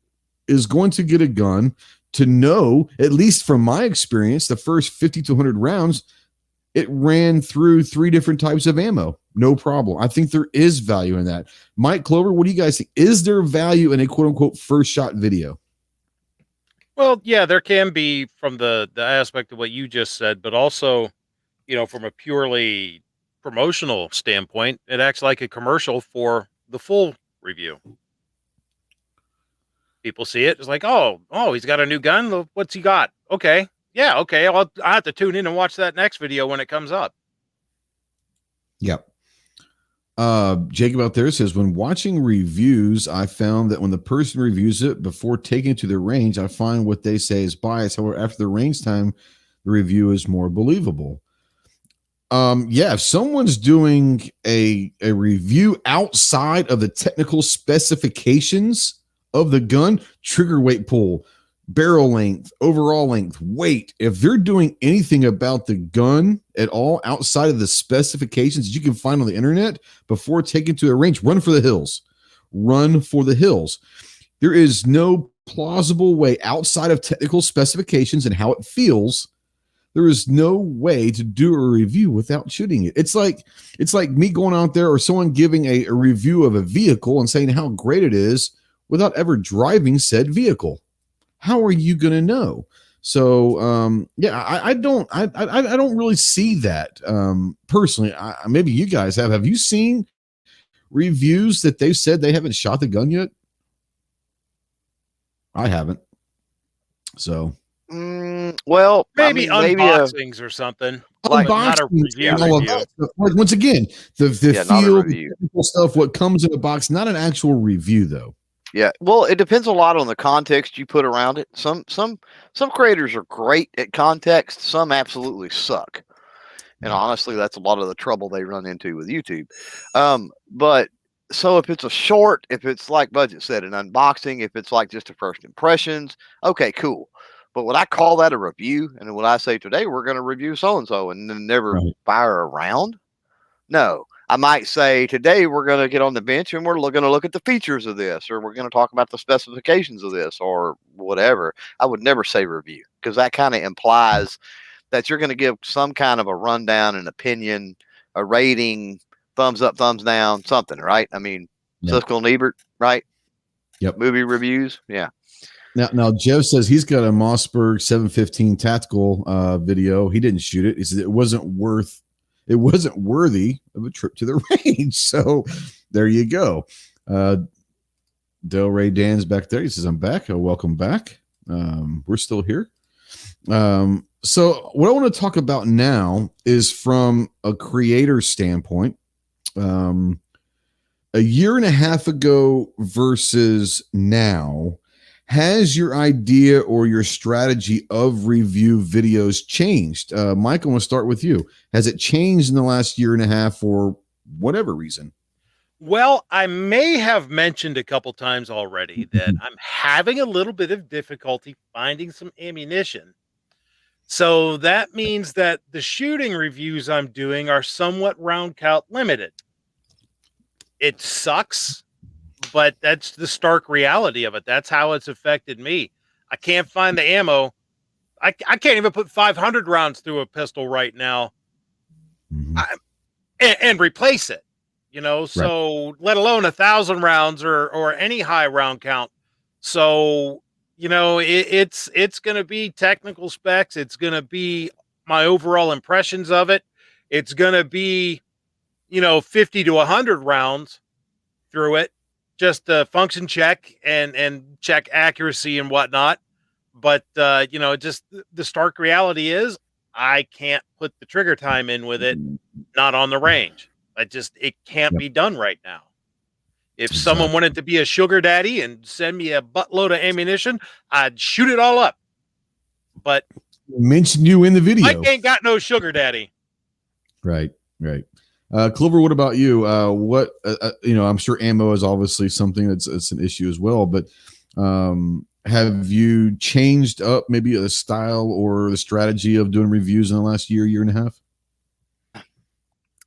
S1: is going to get a gun to know, at least from my experience, the first 50 to 100 rounds, it ran through 3 different types of ammo. No problem. I think there is value in that. Mike, Clover, what do you guys think? Is there value in a quote-unquote first shot video?
S3: Well, yeah, there can be from the aspect of what you just said, but also, from a purely promotional standpoint, it acts like a commercial for the full review. People see it, it's like, oh, he's got a new gun. What's he got? Okay. Yeah, okay. I have to tune in and watch that next video when it comes up.
S1: Yep. Jacob out there says, when watching reviews, I found that when the person reviews it before taking it to the range, I find what they say is biased. However, after the range time, the review is more believable. Yeah, if someone's doing a review outside of the technical specifications of the gun, trigger weight pull, barrel length, overall length, weight, if they're doing anything about the gun at all outside of the specifications that you can find on the internet before taking to a range, run for the hills. Run for the hills. There is no plausible way outside of technical specifications and how it feels. There is no way to do a review without shooting it. It's like me going out there or someone giving a review of a vehicle and saying how great it is without ever driving said vehicle. How are you going to know? So, yeah, I don't really see that personally. Maybe you guys have. Have you seen reviews that they've said they haven't shot the gun yet? I haven't. So,
S4: well,
S3: maybe unboxings or something.
S1: Like not a review. Once again, the field, the technical stuff, what comes in a box, not an actual review though.
S4: Yeah, well, it depends a lot on the context you put around it. Some creators are great at context. Some absolutely suck. And honestly, that's a lot of the trouble they run into with YouTube. But so if it's a short, if it's like Budget said, an unboxing, if it's like just a first impressions, okay, cool. But would I call that a review? And would I say today we're going to review so-and-so and then never fire around? No. I might say today we're going to get on the bench and we're going to look at the features of this, or we're going to talk about the specifications of this, or whatever. I would never say review, because that kind of implies that you're going to give some kind of a rundown, an opinion, a rating, thumbs up, thumbs down, something, right? I mean, Siskel and Ebert, right?
S1: Yep.
S4: Movie reviews. Yeah.
S1: Now Jeff says he's got a Mossberg 715 tactical video. He didn't shoot it. He said it wasn't worthy of a trip to the range. So there you go. Del Ray Dan's back there. He says, I'm back. Welcome back. We're still here. So what I want to talk about now is from a creator standpoint. A year and a half ago versus now, has your idea or your strategy of review videos changed? Mike, I want to start with you. Has it changed in the last year and a half for whatever reason?
S3: Well, I may have mentioned a couple times already that I'm having a little bit of difficulty finding some ammunition. So that means that the shooting reviews I'm doing are somewhat round count limited. It sucks, but that's the stark reality of it. That's how it's affected me. I can't find the ammo. I can't even put 500 rounds through a pistol right now and replace it, so let alone 1,000 rounds or any high round count. So, it's going to be technical specs. It's going to be my overall impressions of it. It's going to be, 50 to 100 rounds through it. Just a function check and check accuracy and whatnot. But, just the stark reality is I can't put the trigger time in with it, not on the range. It can't be done right now. If someone wanted to be a sugar daddy and send me a buttload of ammunition, I'd shoot it all up. But
S1: mention you in the video.
S3: Mike ain't got no sugar daddy.
S1: Right. Clover, what about you? I'm sure ammo is obviously something that's an issue as well, but have you changed up maybe a style or the strategy of doing reviews in the last year and a half?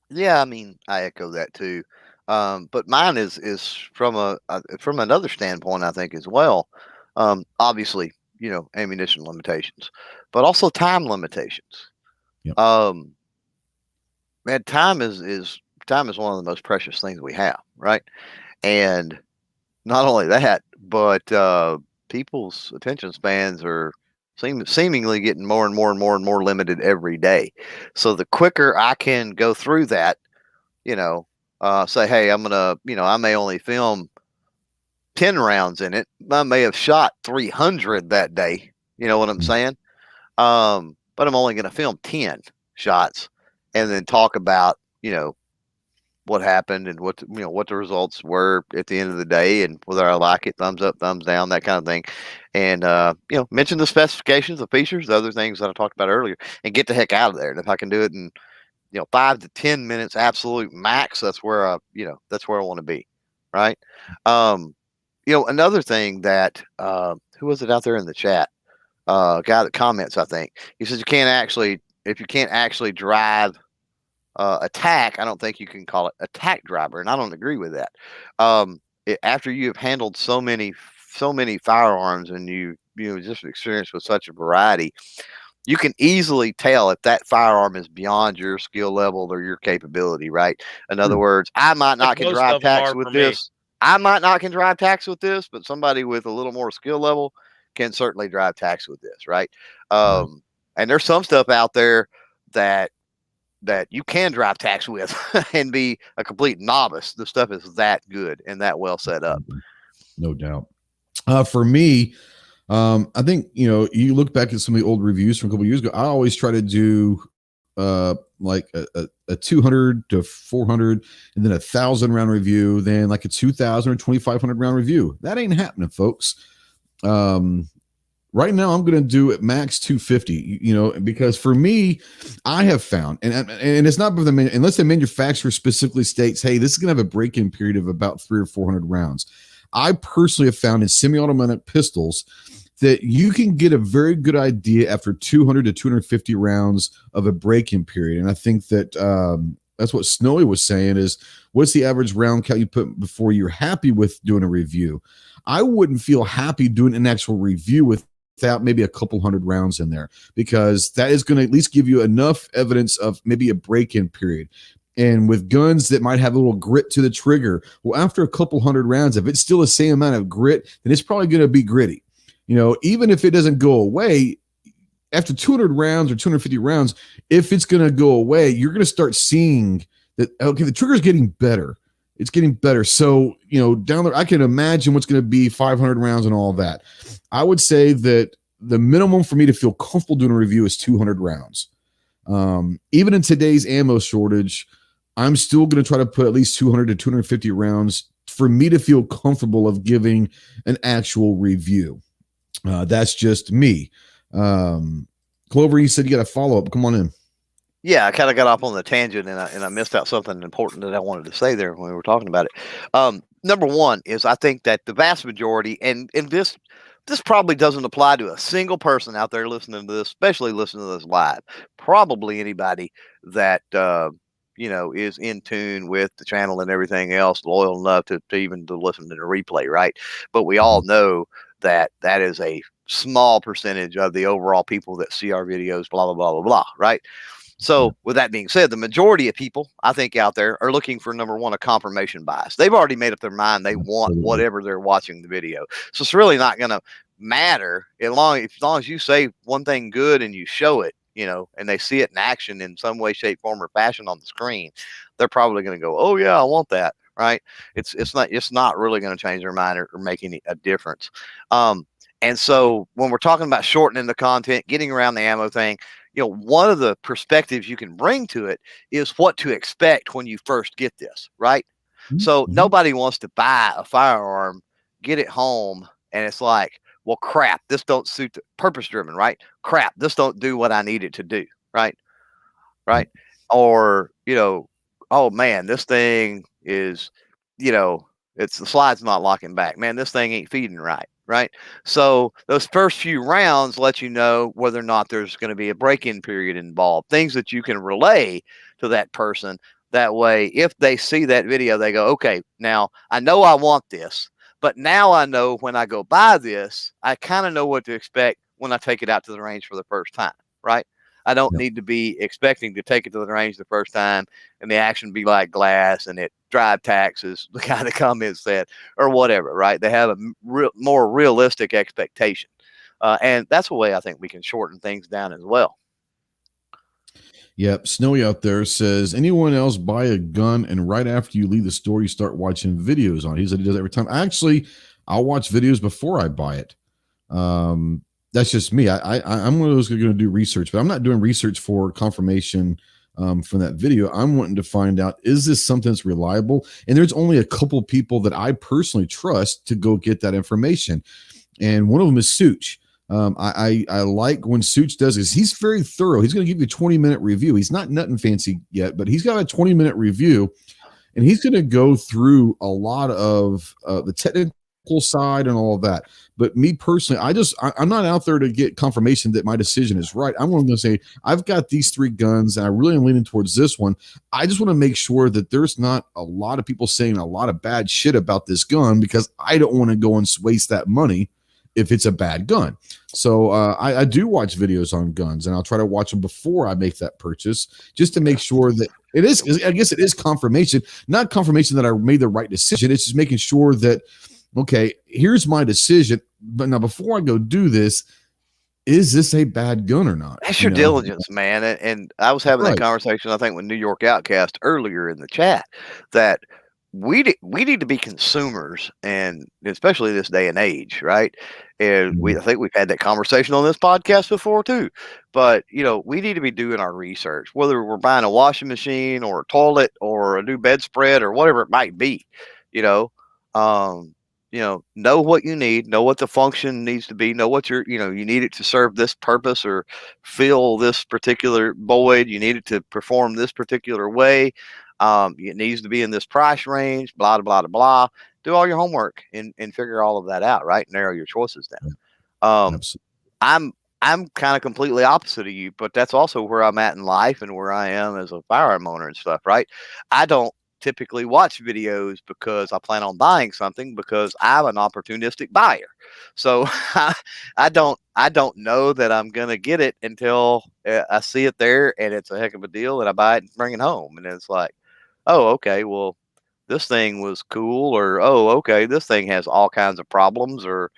S4: Yeah, I mean, I echo that too. But mine is from from another standpoint, I think, as well. Obviously, ammunition limitations, but also time limitations.
S1: Yep.
S4: Man, time is one of the most precious things we have, right? And not only that, but people's attention spans are seemingly getting more and more limited every day. So the quicker I can go through that, say, hey, I'm gonna, I may only film 10 rounds in it. I may have shot 300 that day. You know what I'm saying? But I'm only going to film 10 shots and then talk about, what happened and what the results were at the end of the day and whether I like it, thumbs up, thumbs down, that kind of thing. And, mention the specifications, the features, the other things that I talked about earlier, and get the heck out of there. And if I can do it in, 5 to 10 minutes, absolute max, that's where I want to be. Right. Another thing that, who was it out there in the chat? Guy that comments, I think he says if you can't actually drive attack, I don't think you can call it attack driver, and I don't agree with that. After you have handled so many firearms and you just experienced with such a variety, you can easily tell if that firearm is beyond your skill level or your capability. Right. In other words, I might not can drive tax with this. But somebody with a little more skill level can certainly drive tax with this, right? And there's some stuff out there that you can drive tax with and be a complete novice. The stuff is that good and that well set up.
S1: No doubt. For me, I think, you look back at some of the old reviews from a couple of years ago. I always try to do like a 200 to 400 and then 1,000 round review, then like a 2,000 or 2,500 round review. That ain't happening, folks. Right now I'm going to do at max 250, because for me, I have found, and it's not unless the manufacturer specifically states, hey, this is going to have a break-in period of about 300 or 400 rounds. I personally have found in semi-automatic pistols that you can get a very good idea after 200 to 250 rounds of a break-in period. And I think that that's what Snowy was saying is, what's the average round count you put before you're happy with doing a review? I wouldn't feel happy doing an actual review without maybe a couple hundred rounds in there, because that is going to at least give you enough evidence of maybe a break-in period. And with guns that might have a little grit to the trigger, well, after a couple hundred rounds, if it's still the same amount of grit, then it's probably going to be gritty. Even if it doesn't go away after 200 rounds or 250 rounds, if it's going to go away, you're going to start seeing that, okay, the trigger is getting better. It's getting better. So, down there, I can imagine what's going to be 500 rounds and all that. I would say that the minimum for me to feel comfortable doing a review is 200 rounds. Even in today's ammo shortage, I'm still going to try to put at least 200 to 250 rounds for me to feel comfortable of giving an actual review. That's just me. Clover, you said you got a follow-up. Come on in.
S4: Yeah, I kind of got off on the tangent and I missed out something important that I wanted to say there when we were talking about it. Number one is I think that the vast majority, and this probably doesn't apply to a single person out there listening to this, especially listening to this live. Probably anybody that is in tune with the channel and everything else, loyal enough to even to listen to the replay, right? But we all know that is a small percentage of the overall people that see our videos, blah, blah, blah, blah, blah, right? So with that being said, the majority of people I think out there are looking for, number one, a confirmation bias. They've already made up their mind. They want whatever they're watching the video. So it's really not going to matter as long as you say one thing good and you show it, and they see it in action in some way, shape, form, or fashion on the screen. They're probably going to go, oh yeah, I want that. Right. It's not really going to change their mind or make a difference. And so when we're talking about shortening the content, getting around the ammo thing, one of the perspectives you can bring to it is what to expect when you first get this, right? Mm-hmm. So nobody wants to buy a firearm, get it home, and it's like, well, crap, this don't suit the purpose-driven, right? Crap, this don't do what I need it to do, right? Right? Or, oh man, this thing is, it's the slide's not locking back. Man, this thing ain't feeding right. Right. So those first few rounds let you know whether or not there's going to be a break-in period involved, things that you can relay to that person. That way, if they see that video, they go, okay, now I know I want this, but now I know when I go buy this, I kind of know what to expect when I take it out to the range for the first time. Right. I don't need to be expecting to take it to the range the first time and the action be like glass and it drive taxes, the kind of comments said, or whatever, right? They have a more realistic expectation. And that's a way I think we can shorten things down as well.
S1: Yep. Snowy out there says, anyone else buy a gun and right after you leave the store, you start watching videos on it? He said he does it every time. Actually, I'll watch videos before I buy it. That's just me. I'm one of those who are going to do research, but I'm not doing research for confirmation from that video. I'm wanting to find out, is this something that's reliable? And there's only a couple people that I personally trust to go get that information. And one of them is Such. I like when Such does this. He's very thorough. He's going to give you a 20-minute review. He's not nothing fancy yet, but he's got a 20-minute review, and he's going to go through a lot of the technical side and all of that. But me personally, I'm not out there to get confirmation that my decision is right. I'm going to say, I've got these 3 guns and I really am leaning towards this one. I just want to make sure that there's not a lot of people saying a lot of bad shit about this gun, because I don't want to go and waste that money if it's a bad gun. So I do watch videos on guns, and I'll try to watch them before I make that purchase, just to make sure that it is, I guess it is confirmation, not confirmation that I made the right decision. It's just making sure that, okay, here's my decision. But now before I go do this, is this a bad gun or not?
S4: That's your diligence, man. And I was having that conversation, I think, with New York Outcast earlier in the chat, that we need to be consumers, and especially this day and age, right? And I think we've had that conversation on this podcast before too. But we need to be doing our research, whether we're buying a washing machine or a toilet or a new bedspread or whatever it might be. Know what you need, know what the function needs to be, know what you need it to serve this purpose or fill this particular void. You need it to perform this particular way. It needs to be in this price range, blah, blah, blah, blah. Do all your homework and figure all of that out, right? Narrow your choices down. I'm kind of completely opposite of you, but that's also where I'm at in life and where I am as a firearm owner and stuff, right? I don't typically watch videos because I plan on buying something, because I'm an opportunistic buyer. So I don't know that I'm going to get it until I see it there and it's a heck of a deal, and I buy it and bring it home. And it's like, oh, okay, well, this thing was cool, or, oh, okay, this thing has all kinds of problems, or,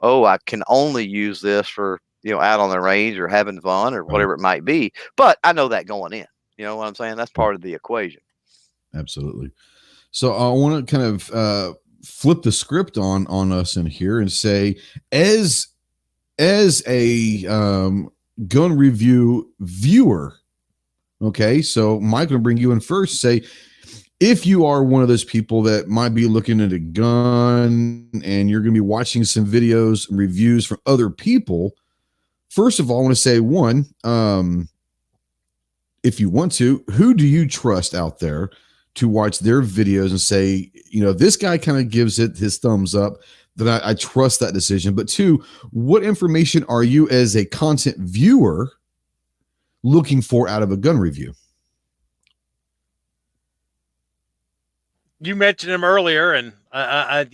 S4: oh, I can only use this for, out on the range or having fun or whatever it might be. But I know that going in, you know what I'm saying? That's part of the equation.
S1: Absolutely. So I want to kind of flip the script on us in here and say, as a gun review viewer, okay, so Mike, will bring you in first. Say, if you are one of those people that might be looking at a gun and you're going to be watching some videos and reviews from other people, first of all, I want to say, one, if you want to, who do you trust out there to watch their videos and say, this guy kind of gives it his thumbs up, that I trust that decision. But 2, what information are you as a content viewer looking for out of a gun review?
S3: You mentioned him earlier, and I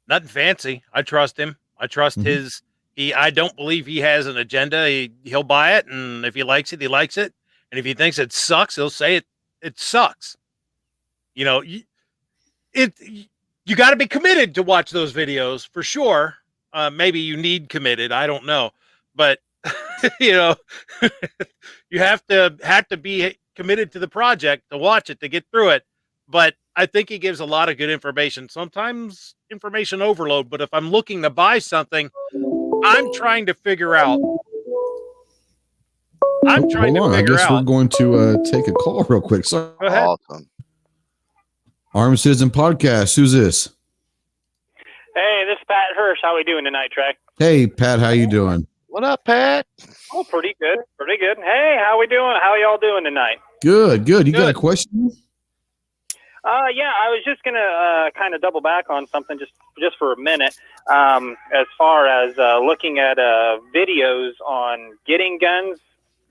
S3: nothing fancy. I trust him. I trust I don't believe he has an agenda. He'll buy it, and if he likes it, he likes it. And if he thinks it sucks, he'll say it sucks. You got to be committed to watch those videos for sure. Maybe you need committed. I don't know, but you have to be committed to the project to watch it, to get through it. But I think he gives a lot of good information. Sometimes information overload, but if I'm looking to buy something, I'm trying to figure out.
S1: I guess we're going to take a call real quick. Sorry.
S3: Go ahead.
S4: Awesome.
S1: Armed Citizen Podcast. Who's this?
S5: Hey, this is Pat Hirsch. How are we doing tonight, Trey?
S1: Hey, Pat. How you doing?
S4: What up, Pat?
S5: Oh, pretty good. Pretty good. Hey, how we doing? How y'all doing tonight?
S1: Good. You got a question?
S5: Yeah, I was just gonna kind of double back on something just for a minute. As far as looking at videos on getting guns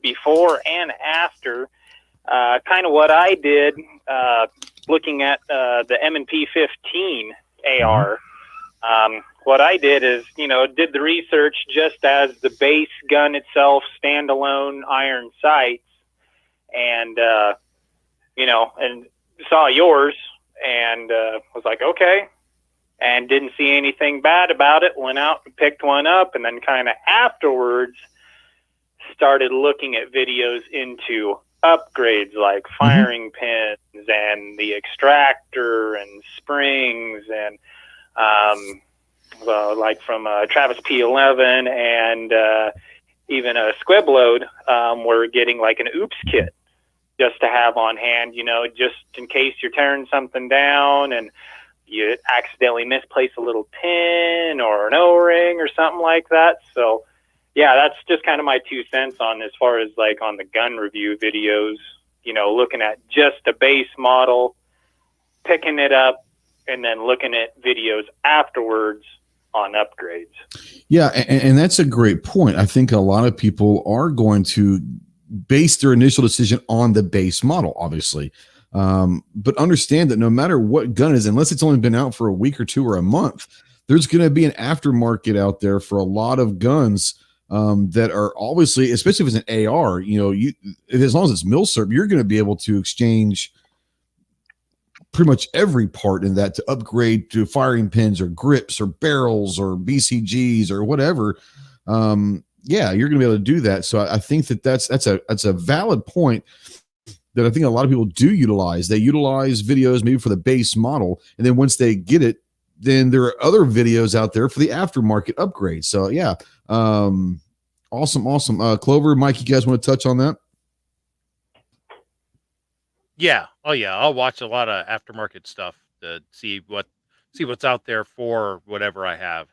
S5: before and after, kind of what I did, looking at the M&P 15 AR. What I did is, did the research just as the base gun itself, standalone iron sights, and and saw yours and was like, okay, and didn't see anything bad about it. Went out and picked one up, and then kind of afterwards started looking at videos into upgrades like firing pins and the extractor and springs and like from Travis P11 and even a squib load, we're getting like an oops kit just to have on hand, just in case you're tearing something down and you accidentally misplace a little pin or an O-ring or something like that. So yeah, that's just kind of my 2 cents on as far as like on the gun review videos, looking at just a base model, picking it up, and then looking at videos afterwards on upgrades.
S1: Yeah, and that's a great point. I think a lot of people are going to base their initial decision on the base model, obviously. But understand that no matter what gun is, unless it's only been out for a week or two or a month, there's going to be an aftermarket out there for a lot of guns that are obviously, especially if it's an AR, as long as it's milsurp, you're going to be able to exchange pretty much every part in that to upgrade to firing pins or grips or barrels or BCGs or whatever. Yeah, you're going to be able to do that. So I think that's a valid point that I think a lot of people do utilize. They utilize videos maybe for the base model, and then once they get it, then there are other videos out there for the aftermarket upgrade. So yeah, awesome. Clover, Mike, you guys want to touch on that?
S3: Yeah. Oh yeah. I'll watch a lot of aftermarket stuff to see what's out there for whatever I have.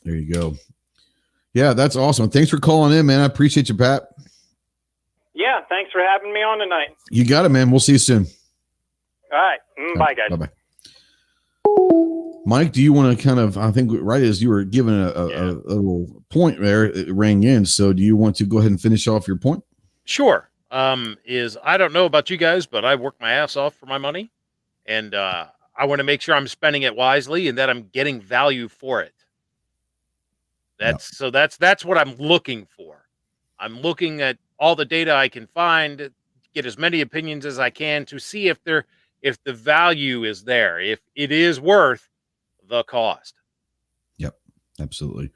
S1: There you go. Yeah, that's awesome. Thanks for calling in, man. I appreciate you, Pat.
S5: Yeah, thanks for having me on tonight.
S1: You got it, man. We'll see you soon.
S5: All right. Bye, guys.
S1: Bye-bye. Mike, do you want to kind of, I think right as you were giving a little point there, it rang in. So do you want to go ahead and finish off your point?
S3: Sure. I don't know about you guys, but I work my ass off for my money, and I want to make sure I'm spending it wisely and that I'm getting value for it. That's what I'm looking for. I'm looking at all the data I can find, get as many opinions as I can to see if the value is there, if it is worth the cost.
S1: Yep, absolutely.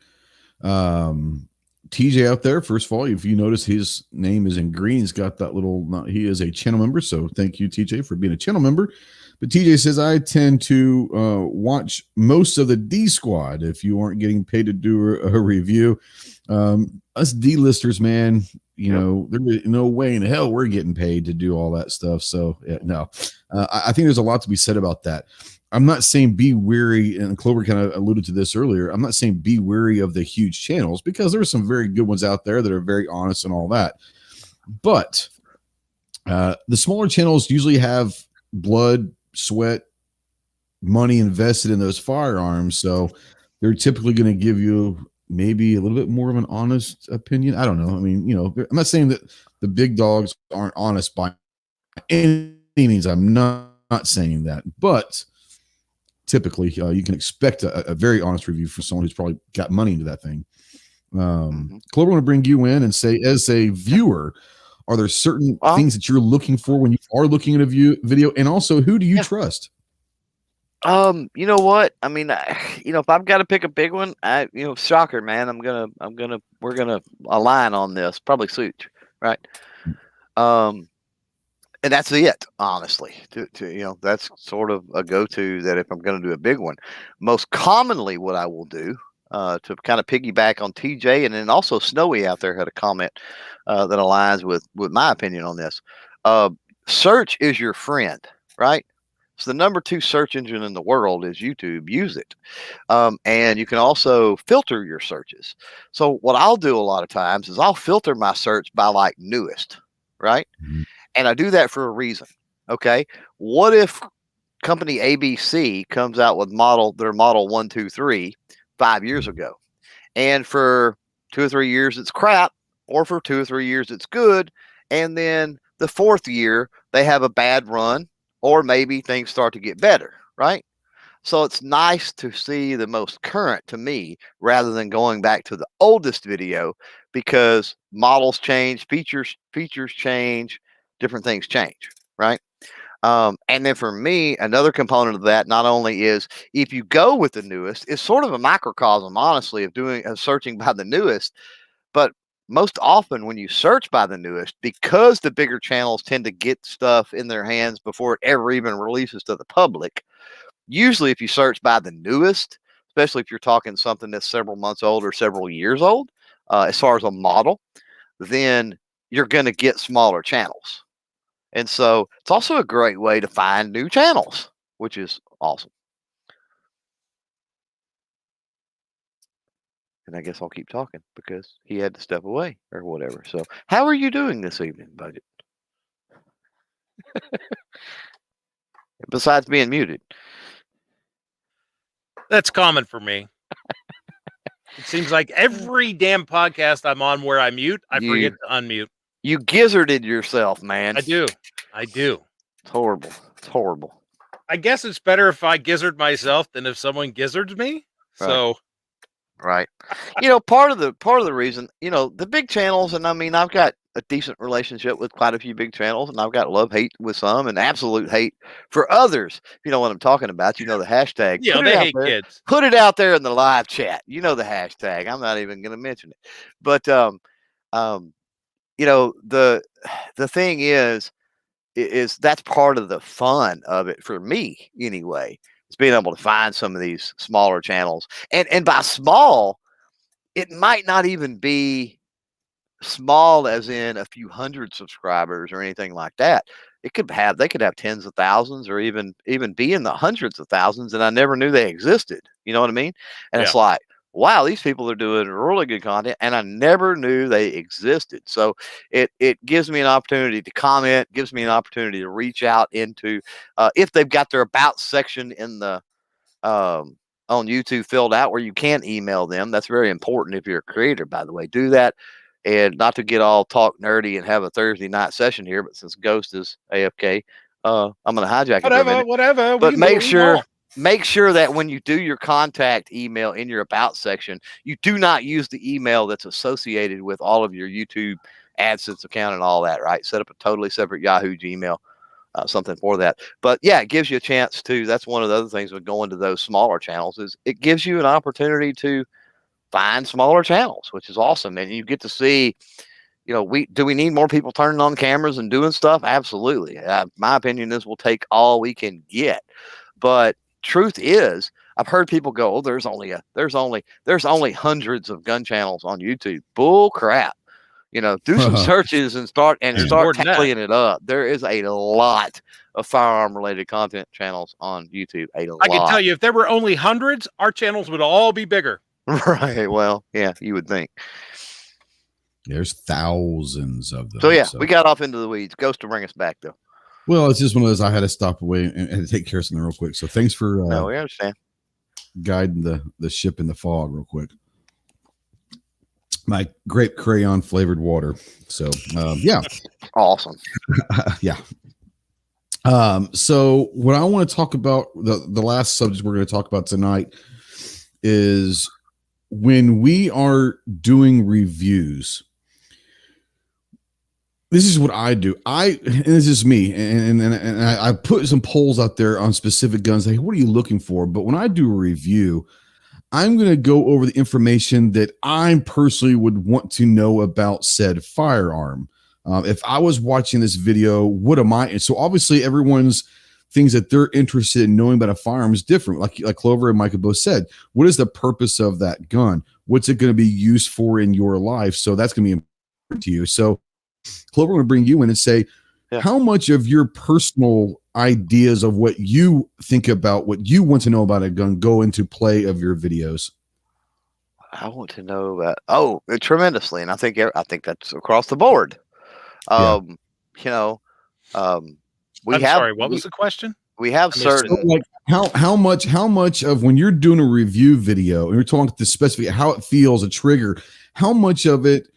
S1: TJ out there, first of all, if you notice his name is in green, he's got that little, he is a channel member. So thank you, TJ, for being a channel member. But TJ says, I tend to watch most of the D Squad if you aren't getting paid to do a review. Us D-listers, man, there's no way in hell we're getting paid to do all that stuff. So yeah, no, I think there's a lot to be said about that. I'm not saying be wary, and Clover kind of alluded to this earlier. I'm not saying be wary of the huge channels, because there are some very good ones out there that are very honest and all that. But the smaller channels usually have blood, sweat, money invested in those firearms. So they're typically going to give you maybe a little bit more of an honest opinion. I don't know. I mean, I'm not saying that the big dogs aren't honest by any means. I'm not saying that, but typically you can expect a very honest review from someone who's probably got money into that thing. Clover, I want to bring you in and say, as a viewer, are there certain things that you're looking for when you are looking at a video? And also, who do you trust?
S4: You know what? I mean, if I've got to pick a big one, shocker, man, we're gonna align on this, probably Suit, right? And that's it, honestly. That's sort of a go-to that if I'm going to do a big one. Most commonly, what I will do to kind of piggyback on TJ, and then also Snowy out there had a comment that aligns with my opinion on this. Search is your friend, right? So the number 2 search engine in the world is YouTube. Use it. And you can also filter your searches. So what I'll do a lot of times is I'll filter my search by like newest, right? Mm-hmm. And I do that for a reason. Okay. What if company ABC comes out with their model 1, 2, 3 5 years ago, and for 2 or 3 years it's crap, or for 2 or 3 years it's good, and then the 4th year they have a bad run, or maybe things start to get better, right? So it's nice to see the most current to me rather than going back to the oldest video, because models change, features change, different things change, right? And then for me, another component of that not only is if you go with the newest, it's sort of a microcosm, honestly, of searching by the newest. But most often when you search by the newest, because the bigger channels tend to get stuff in their hands before it ever even releases to the public. Usually if you search by the newest, especially if you're talking something that's several months old or several years old, as far as a model, then you're going to get smaller channels. And so it's also a great way to find new channels, which is awesome. And I guess I'll keep talking because he had to step away or whatever. So how are you doing this evening, Budget? Besides being muted.
S3: That's common for me. It seems like every damn podcast I'm on where I mute, I forget to unmute.
S4: You gizzarded yourself, man.
S3: I do.
S4: It's horrible. It's horrible.
S3: I guess it's better if I gizzard myself than if someone gizzards me.
S4: Right.
S3: So,
S4: right. Part of the reason, the big channels, and I mean, I've got a decent relationship with quite a few big channels, and I've got love-hate with some and absolute hate for others. If you know what I'm talking about, the hashtag.
S3: Yeah, they hate kids.
S4: Put it out there in the live chat. You know the hashtag. I'm not even going to mention it. But the thing is that's part of the fun of it for me anyway. It's being able to find some of these smaller channels, and by small, it might not even be small as in a few hundred subscribers or anything like that. They could have tens of thousands or even be in the hundreds of thousands, and I never knew they existed. You know what I mean? And It's like, wow, these people are doing really good content, and I never knew they existed. So it gives me an opportunity to comment, gives me an opportunity to reach out into if they've got their about section in the on YouTube filled out where you can email them. That's very important if you're a creator, by the way. Do that. And not to get all talk nerdy and have a Thursday night session here, but since Ghost is AFK, I'm going to hijack it for a minute.
S3: Whatever.
S4: But make sure that when you do your contact email in your about section, you do not use the email that's associated with all of your YouTube AdSense account and all that, right? Set up a totally separate Yahoo Gmail, something for that. But yeah, it gives you a chance to, that's one of the other things with going to those smaller channels is it gives you an opportunity to find smaller channels, which is awesome. And you get to see, do we need more people turning on cameras and doing stuff? Absolutely. My opinion is we'll take all we can get. But truth is, I've heard people go, "Oh, there's only hundreds of gun channels on YouTube." Bull crap. Do some searches and start tallying it up. There is a lot of firearm related content channels on YouTube. I
S3: can tell you, if there were only hundreds, our channels would all be bigger.
S4: Right. Well, yeah, you would think.
S1: There's thousands of them.
S4: So yeah, we got off into the weeds. Ghost to bring us back though.
S1: Well, it's just one of those. I had to stop away and take care of something real quick. So thanks for
S4: no, we understand.
S1: Guiding the ship in the fog real quick. My grape crayon flavored water. So yeah,
S4: awesome.
S1: Yeah. So what I want to talk about, the last subject we're going to talk about tonight is when we are doing reviews. This is what I do. And this is me. And I put some polls out there on specific guns. Like, what are you looking for? But when I do a review, I'm going to go over the information that I personally would want to know about said firearm. If I was watching this video, what am I? So obviously everyone's things that they're interested in knowing about a firearm is different. Like Clover and Micah both said, what is the purpose of that gun? What's it going to be used for in your life? So that's going to be important to you. So Clover, I'm going to bring you in and say, how much of your personal ideas of what you think about, what you want to know about a gun go into play of your videos?
S4: I want to know about, tremendously. And I think that's across the board. What
S3: was the question?
S4: We have certain,
S1: so like how much of when you're doing a review video and you're talking to specific how it feels, a trigger, how much of it,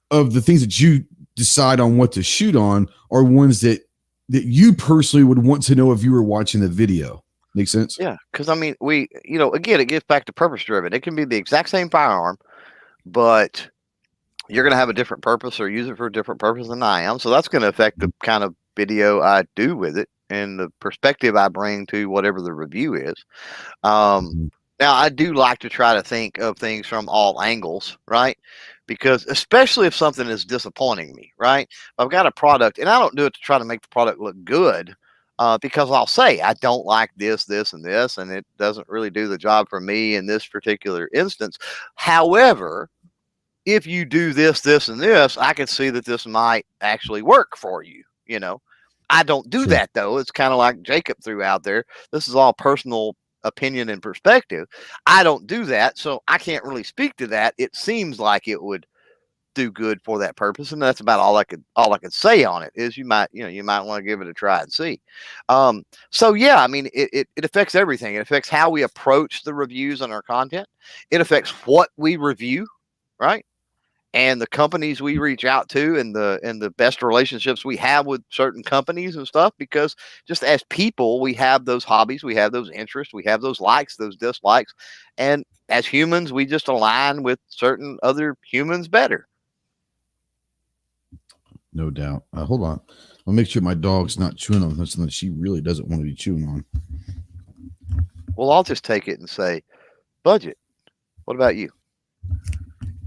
S1: of the things that you decide on what to shoot on are ones that you personally would want to know if you were watching the video? Make sense?
S4: Yeah, because I mean, again, it gets back to purpose driven. It can be the exact same firearm, but you're going to have a different purpose or use it for a different purpose than I am. So that's going to affect the kind of video I do with it and the perspective I bring to whatever the review is. Now, I do like to try to think of things from all angles, right? because especially if something is disappointing me, right? I've got a product, and I don't do it to try to make the product look good, because I'll say I don't like this, this, and this, and it doesn't really do the job for me in this particular instance. However, if you do this, this, and this, I can see that this might actually work for you. I don't do that, though. It's kind of like Jacob threw out there. This is all personal opinion and perspective. I don't do that, so I can't really speak to that. It seems like it would do good for that purpose, and that's about all I could say on it. Is you might want to give it a try and see. So yeah, I mean, it affects everything. It affects how we approach the reviews on our content. It affects what we review, right? And the companies we reach out to, and the best relationships we have with certain companies and stuff, because just as people, we have those hobbies, we have those interests, we have those likes, those dislikes, and as humans, we just align with certain other humans better.
S1: No doubt. Hold on. I'll make sure my dog's not chewing on something that she really doesn't want to be chewing on.
S4: Well, I'll just take it and say, budget. What about you?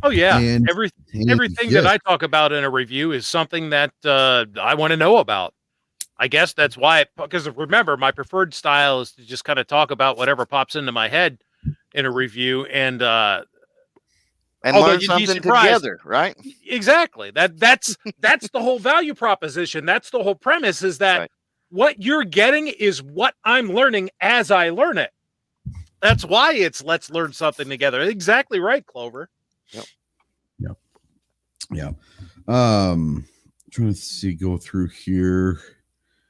S3: Oh yeah, everything that I talk about in a review is something that I want to know about. I guess that's why, because remember, my preferred style is to just kind of talk about whatever pops into my head in a review, and
S4: learn something together, right?
S3: Exactly. That's the whole value proposition. That's the whole premise, is that what you're getting is what I'm learning as I learn it. That's why it's let's learn something together. Exactly right, Clover.
S1: Yeah. Trying to see, go through here.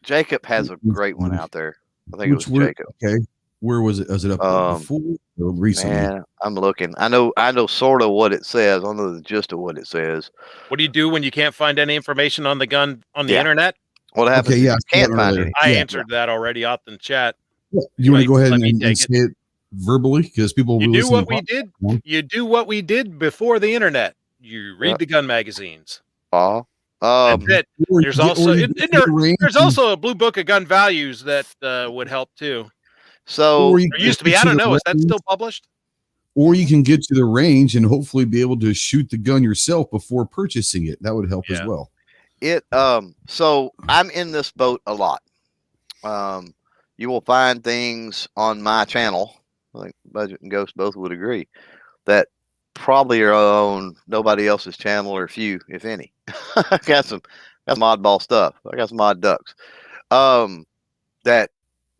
S4: Jacob has a great one out there. I think it was Jacob.
S1: Okay. Where was it? Was it up before or recently?
S4: Man, I'm looking. I know sort of what it says. I know the gist of what it says.
S3: What do you do when you can't find any information on the gun on the internet?
S4: What happens if you can't find it?
S3: I answered that already out in the chat.
S1: You want to go ahead and say it verbally, because people
S3: you do what we did. You do what we did before the internet. You read the gun magazines.
S4: That's
S3: it. There's also a blue book of gun values that would help too.
S4: So
S3: there used to be. I don't know. Is that still published?
S1: Or you can get to the range and hopefully be able to shoot the gun yourself before purchasing it. That would help as well.
S4: So I'm in this boat a lot. You will find things on my channel, I think Budget and Ghost both would agree, that probably are on nobody else's channel, or few, if any. I got some oddball stuff. I got some odd ducks.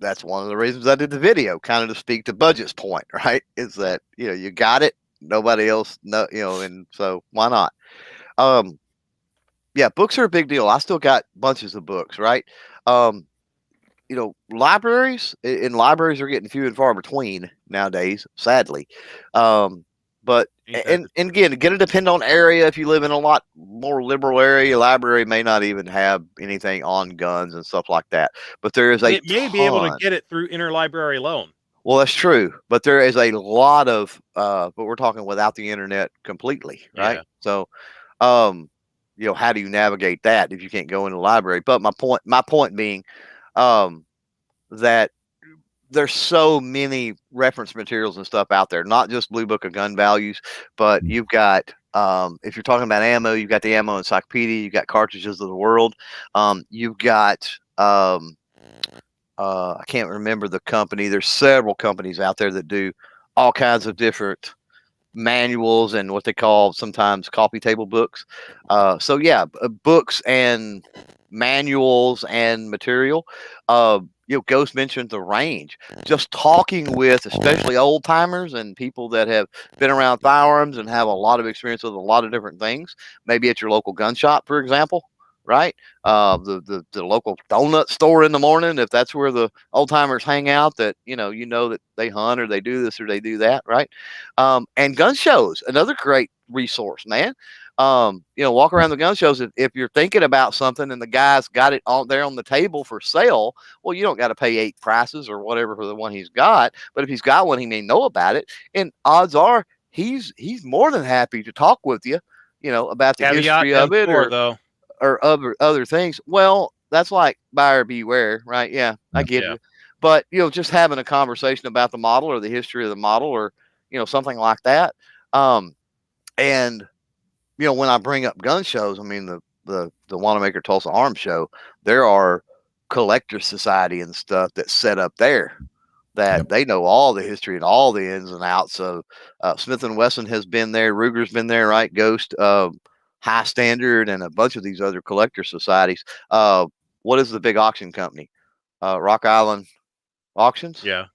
S4: That's one of the reasons I did the video, kind of to speak to Budget's point, right? Is that, you got it, nobody else and so why not? Books are a big deal. I still got bunches of books, right? Libraries are getting few and far between nowadays, sadly. But and again, going to depend on area. If you live in a lot more liberal area, library may not even have anything on guns and stuff like that. But there is
S3: it may be able to get it through interlibrary loan.
S4: Well, that's true, but there is a lot of but we're talking without the internet completely, right? Yeah. So, how do you navigate that if you can't go in the library? But my point being, that there's so many reference materials and stuff out there, not just Blue Book of Gun Values, but you've got, if you're talking about ammo, you've got the Ammo Encyclopedia, you've got Cartridges of the World. You've got, I can't remember the company. There's several companies out there that do all kinds of different manuals and what they call sometimes coffee table books. Books and manuals and material. Ghost mentioned the range. Just talking with, especially old timers and people that have been around firearms and have a lot of experience with a lot of different things. Maybe at your local gun shop, for example, right? The local donut store in the morning, if that's where the old timers hang out, that that they hunt or they do this or they do that, right? And gun shows, another great resource, man. Walk around the gun shows. If you're thinking about something and the guy's got it on there on the table for sale, well, you don't got to pay 8 prices or whatever for the one he's got. But if he's got one, he may know about it, and odds are he's more than happy to talk with you, about the history of it or other things. Well, that's like buyer beware, right? Yeah, I get it. But just having a conversation about the model or the history of the model or something like that, and when I bring up gun shows, I mean the Wanamaker Tulsa Arms Show, there are collector society and stuff that's set up there that they know all the history and all the ins and outs of. Smith & Wesson has been there, Ruger's been there, right? Ghost, High Standard, and a bunch of these other collector societies. What is the big auction company? Rock Island Auctions.
S3: Yeah.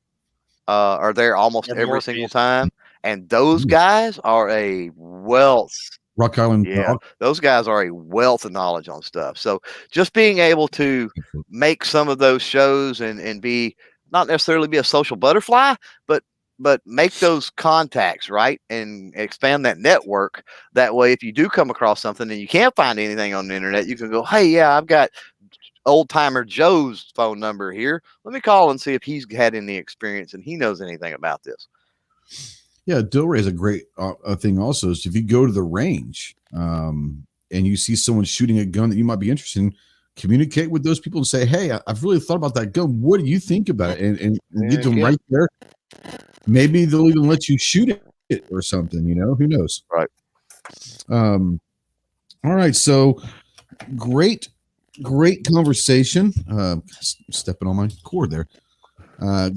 S4: Are there almost every single time, and those guys are a wealth.
S1: Rock Island.
S4: Yeah, those guys are a wealth of knowledge on stuff. So just being able to make some of those shows and be not necessarily be a social butterfly, but make those contacts, right, and expand that network. That way, if you do come across something and you can't find anything on the internet, you can go, hey, yeah, I've got old timer Joe's phone number here. Let me call and see if he's had any experience and he knows anything about this.
S1: Yeah, Delray is a great thing also. Is if you go to the range and you see someone shooting a gun that you might be interested in, communicate with those people and say, hey, I've really thought about that gun. What do you think about it? And get them right there. Maybe they'll even let you shoot it or something, who knows?
S4: Right.
S1: All right. So great conversation. Stepping on my cord there.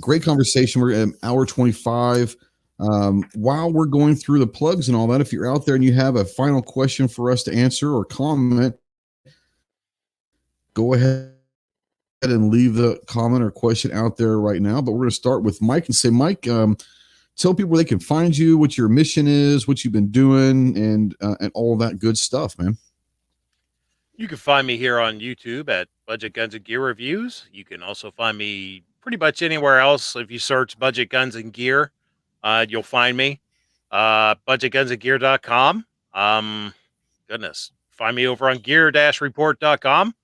S1: Great conversation. We're at hour 25. While we're going through the plugs and all that, if you're out there and you have a final question for us to answer or comment, go ahead and leave the comment or question out there right now. But we're going to start with Mike and say, Mike, tell people where they can find you, what your mission is, what you've been doing, and all that good stuff, man.
S3: You can find me here on YouTube at Budget Guns and Gear Reviews. You can also find me pretty much anywhere else. If you search Budget Guns and Gear, you'll find me. BudgetGunsandGear.com. Goodness. Find me over on gear-report.com.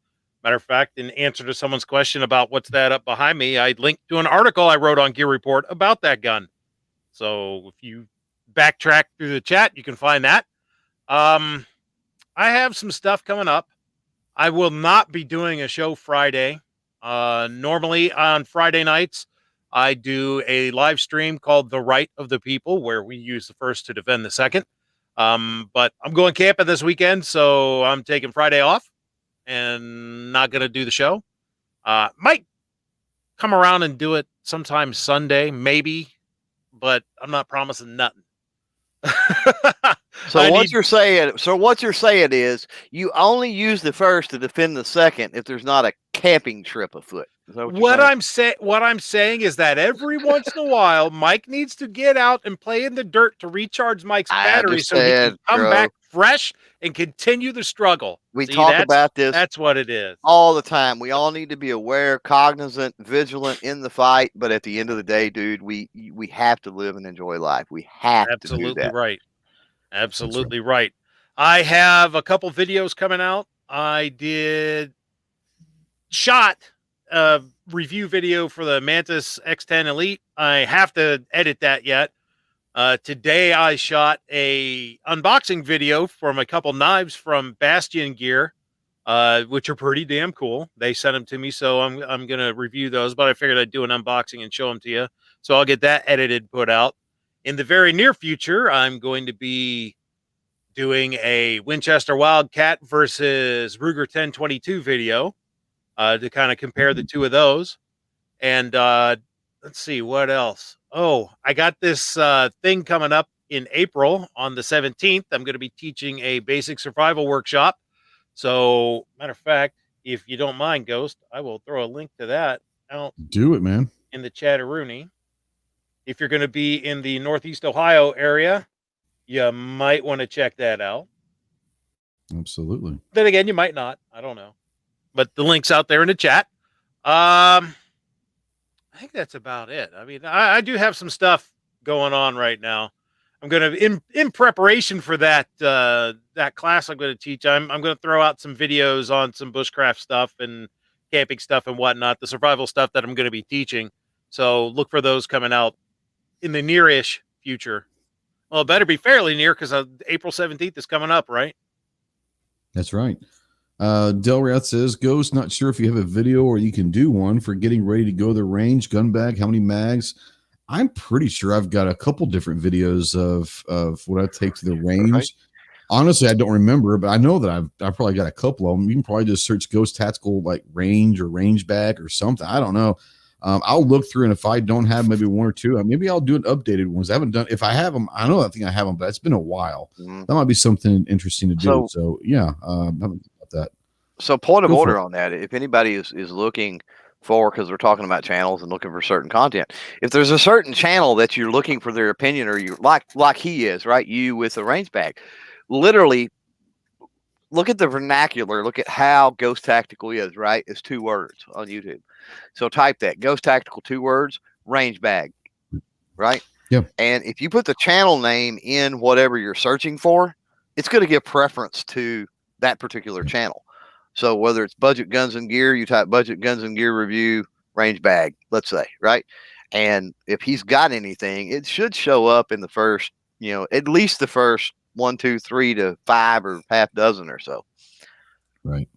S3: Matter of fact, in answer to someone's question about what's that up behind me, I linked to an article I wrote on Gear Report about that gun. So if you backtrack through the chat, you can find that. I have some stuff coming up. I will not be doing a show Friday. Normally on Friday nights, I do a live stream called The Right of the People, where we use the first to defend the second. But I'm going camping this weekend, so I'm taking Friday off and not going to do the show. Might come around and do it sometime Sunday, maybe, but I'm not promising nothing.
S4: So what you're saying is you only use the first to defend the second if there's not a camping trip afoot. What
S3: I'm saying is that every once in a while, Mike needs to get out and play in the dirt to recharge Mike's battery so he can come back fresh and continue the struggle.
S4: We talk about this.
S3: That's what it is.
S4: All the time. We all need to be aware, cognizant, vigilant in the fight. But at the end of the day, dude, we have to live and enjoy life. We have to do that.
S3: Right. Absolutely right. I have a couple videos coming out. I shot a review video for the Mantis X10 Elite. I have to edit that yet. Today I shot a unboxing video from a couple knives from Bastion Gear, which are pretty damn cool. They sent them to me, so I'm going to review those, but I figured I'd do an unboxing and show them to you. So I'll get that edited, put out. In the very near future, I'm going to be doing a Winchester Wildcat versus Ruger 1022 video to kind of compare the two of those. And let's see, what else? Oh, I got this thing coming up in April on the 17th. I'm going to be teaching a basic survival workshop. So, matter of fact, if you don't mind, Ghost, I will throw a link to that out.
S1: Do it, man.
S3: In the chatteroonie. If you're going to be in the Northeast Ohio area, you might want to check that out.
S1: Absolutely.
S3: Then again, you might not. I don't know. But the link's out there in the chat. I think that's about it. I mean, I do have some stuff going on right now. I'm going to, in preparation for that that class I'm going to teach, I'm going to throw out some videos on some bushcraft stuff and camping stuff and whatnot, the survival stuff that I'm going to be teaching. So look for those coming out in the near-ish future. Well, it better be fairly near because April 17th is coming up, right?
S1: That's right. Delrath says, Ghost, not sure if you have a video or you can do one for getting ready to go to the range, gun bag, how many mags. I'm pretty sure I've got a couple different videos of what I take to the range. Honestly, I don't remember, but I know that I've probably got a couple of them. You can probably just search Ghost Tactical like range or range bag or something. I don't know. I'll look through, and if I don't have maybe one or two, maybe I'll do an updated ones. I haven't done. If I have them, I think I have them, but it's been a while. That might be something interesting to do. So yeah, I haven't thought about that.
S4: So point of order on that, if anybody is looking for, because we're talking about channels and looking for certain content, if there's a certain channel that you're looking for their opinion, or you like he is, right? You with the range bag, literally look at the vernacular, look at how Ghost Tactical is, right? It's 2 words on YouTube. So type that, Ghost Tactical, 2 words, range bag, right?
S1: Yep.
S4: And if you put the channel name in whatever you're searching for, it's going to give preference to that particular channel. So whether it's budget guns and gear, you type budget guns and gear review, range bag, let's say, right? And if he's got anything, it should show up in the first, at least the first 1, 2, 3 to 5 or half dozen or so.
S1: Right.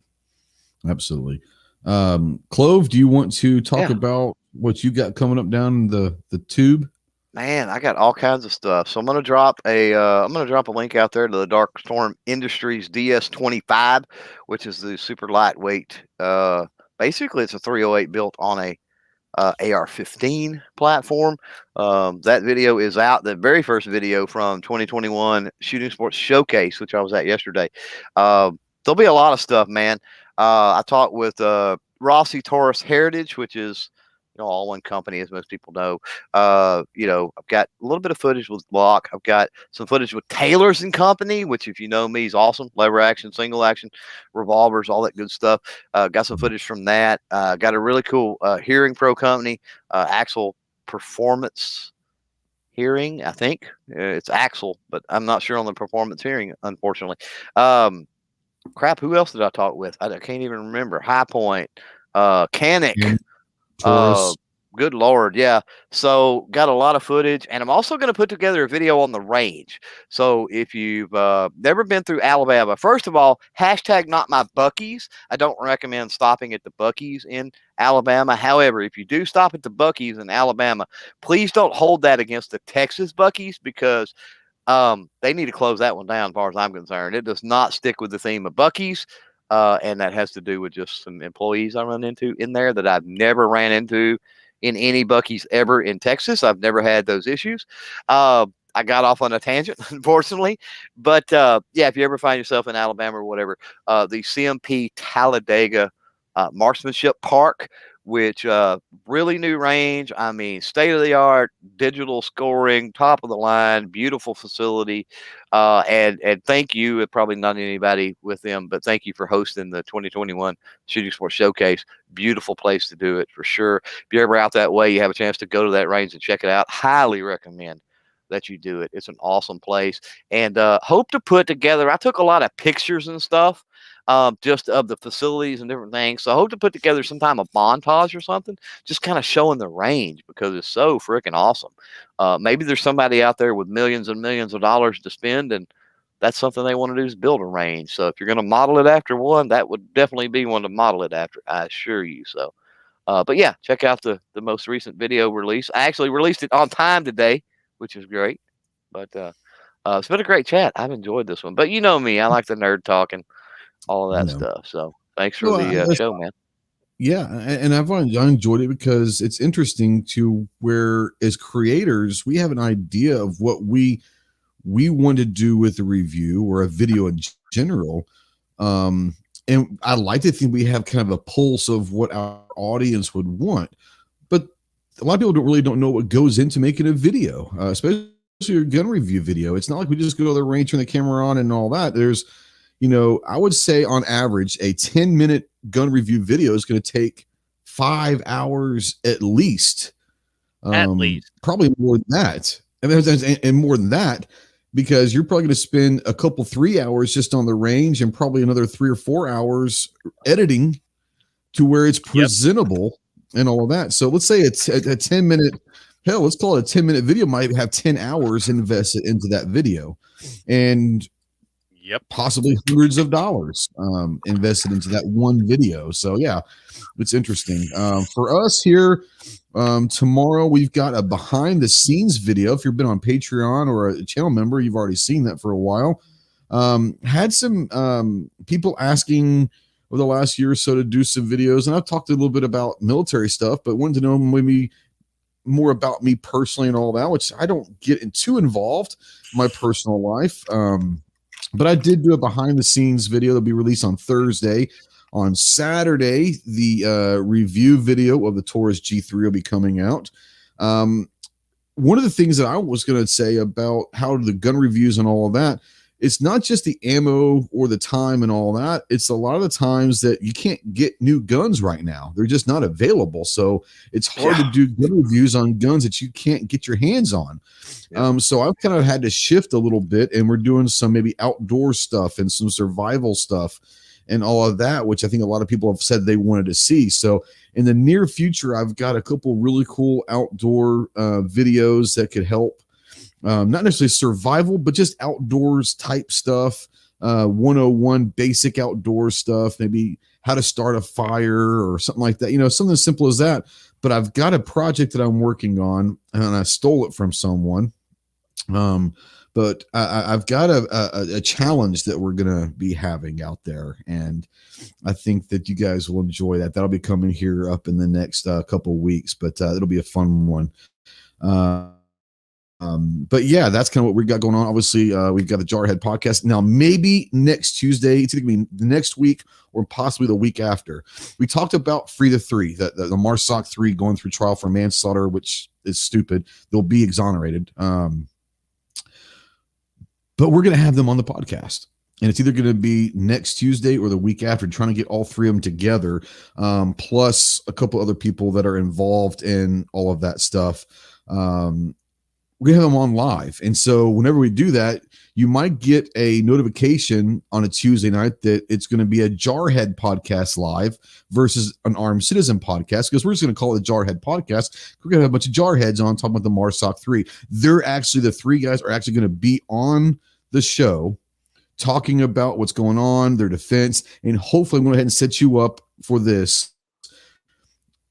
S1: Absolutely. Clove, do you want to talk about what you got coming up down the tube?
S4: Man, I got all kinds of stuff. So I'm gonna drop a link out there to the Dark Storm Industries DS25, which is the super lightweight. Basically, it's a 308 built on a AR-15 platform. That video is out. The very first video from 2021 Shooting Sports Showcase, which I was at yesterday. There'll be a lot of stuff, man. I talked with Rossi Taurus Heritage, which is all one company, as most people know. I've got a little bit of footage with Glock. I've got some footage with Taylor's and Company, which, if you know me, is awesome. Lever action, single action, revolvers, all that good stuff. Got some footage from that. Got a really cool Hearing Pro company, Axel Performance Hearing, I think. It's Axel, but I'm not sure on the Performance Hearing, unfortunately. Crap, who else did I talk with? I can't even remember. High Point, Canic. Good Lord. Yeah. So got a lot of footage, and I'm also going to put together a video on the range. So if you've never been through Alabama, first of all, hashtag not my Buc-ee's. I don't recommend stopping at the Buc-ee's in Alabama. However, if you do stop at the Buc-ee's in Alabama, please don't hold that against the Texas Buc-ee's, because they need to close that one down as far as I'm concerned. It does not stick with the theme of Buc-ee's. And that has to do with just some employees I run into in there that I've never ran into in any Buc-ee's ever in Texas. I've never had those issues. I got off on a tangent, unfortunately. But, if you ever find yourself in Alabama or whatever, the CMP Talladega Marksmanship Park, which really new range. I mean, state-of-the-art, digital scoring, top of the line, beautiful facility. And thank you, probably not anybody with them, but thank you for hosting the 2021 Shooting Sports Showcase. Beautiful place to do it, for sure. If you're ever out that way, you have a chance to go to that range and check it out. Highly recommend that you do it. It's an awesome place. And hope to put together, I took a lot of pictures and stuff, just of the facilities and different things. So I hope to put together some time a montage or something, just kind of showing the range, because it's so freaking awesome. Maybe there's somebody out there with millions and millions of dollars to spend, and that's something they want to do, is build a range. So if you're going to model it after one, that would definitely be one to model it after, I assure you. So, but yeah, check out the most recent video release. I actually released it on time today, which is great. But it's been a great chat. I've enjoyed this one. But you know me, I like the nerd talk and all of that stuff. So thanks for the show, man.
S1: Yeah, and I enjoyed it because it's interesting to where, as creators, we have an idea of what we want to do with a review or a video in general. And I like to think we have kind of a pulse of what our audience would want. But a lot of people don't know what goes into making a video, especially a gun review video. It's not like we just go to the range, turn the camera on and all that. There's, I would say on average, a 10-minute gun review video is going to take 5 hours at least. Probably more than that. And more than that, because you're probably going to spend a couple 3 hours just on the range and probably another 3 or 4 hours editing to where it's presentable and all of that. So let's say it's a 10-minute, hell, let's call it a 10-minute video, might have 10 hours invested into that video. And possibly hundreds of dollars invested into that one video. So yeah, it's interesting. For us here, tomorrow we've got a behind the scenes video. If you've been on Patreon or a channel member, you've already seen that for a while. Had some people asking over the last year or so to do some videos, and I've talked a little bit about military stuff, but wanted to know maybe more about me personally and all that, which I don't get too involved in my personal life. But I did do a behind the scenes video that'll be released on Thursday. On Saturday, the review video of the Taurus G3 will be coming out. One of the things that I was going to say about how the gun reviews and all of that, it's not just the ammo or the time and all that. It's a lot of the times that you can't get new guns right now. They're just not available. So it's hard to do gun reviews on guns that you can't get your hands on. So I've kind of had to shift a little bit, and we're doing some maybe outdoor stuff and some survival stuff and all of that, which I think a lot of people have said they wanted to see. So in the near future, I've got a couple really cool outdoor videos that could help. Not necessarily survival, but just outdoors type stuff, 101 basic outdoor stuff, maybe how to start a fire or something like that, something as simple as that. But I've got a project that I'm working on, and I stole it from someone. But I've got a challenge that we're going to be having out there, and I think that you guys will enjoy that. That'll be coming here up in the next couple of weeks, but it'll be a fun one. But yeah, that's kind of what we got going on. Obviously, we've got the Jarhead podcast now. Maybe next Tuesday, it's going to be the next week or possibly the week after. We talked about Free the Three, the MARSOC 3 going through trial for manslaughter, which is stupid. They'll be exonerated. But we're going to have them on the podcast. And it's either going to be next Tuesday or the week after, trying to get all three of them together, plus a couple other people that are involved in all of that stuff. We have them on live. And so whenever we do that, you might get a notification on a Tuesday night that it's going to be a Jarhead podcast live versus an Armed Citizen podcast, because we're just going to call it a Jarhead podcast. We're going to have a bunch of Jarheads on talking about the MARSOC 3. They're actually, the three guys are actually going to be on the show talking about what's going on, their defense, and hopefully I'm going to go ahead and set you up for this.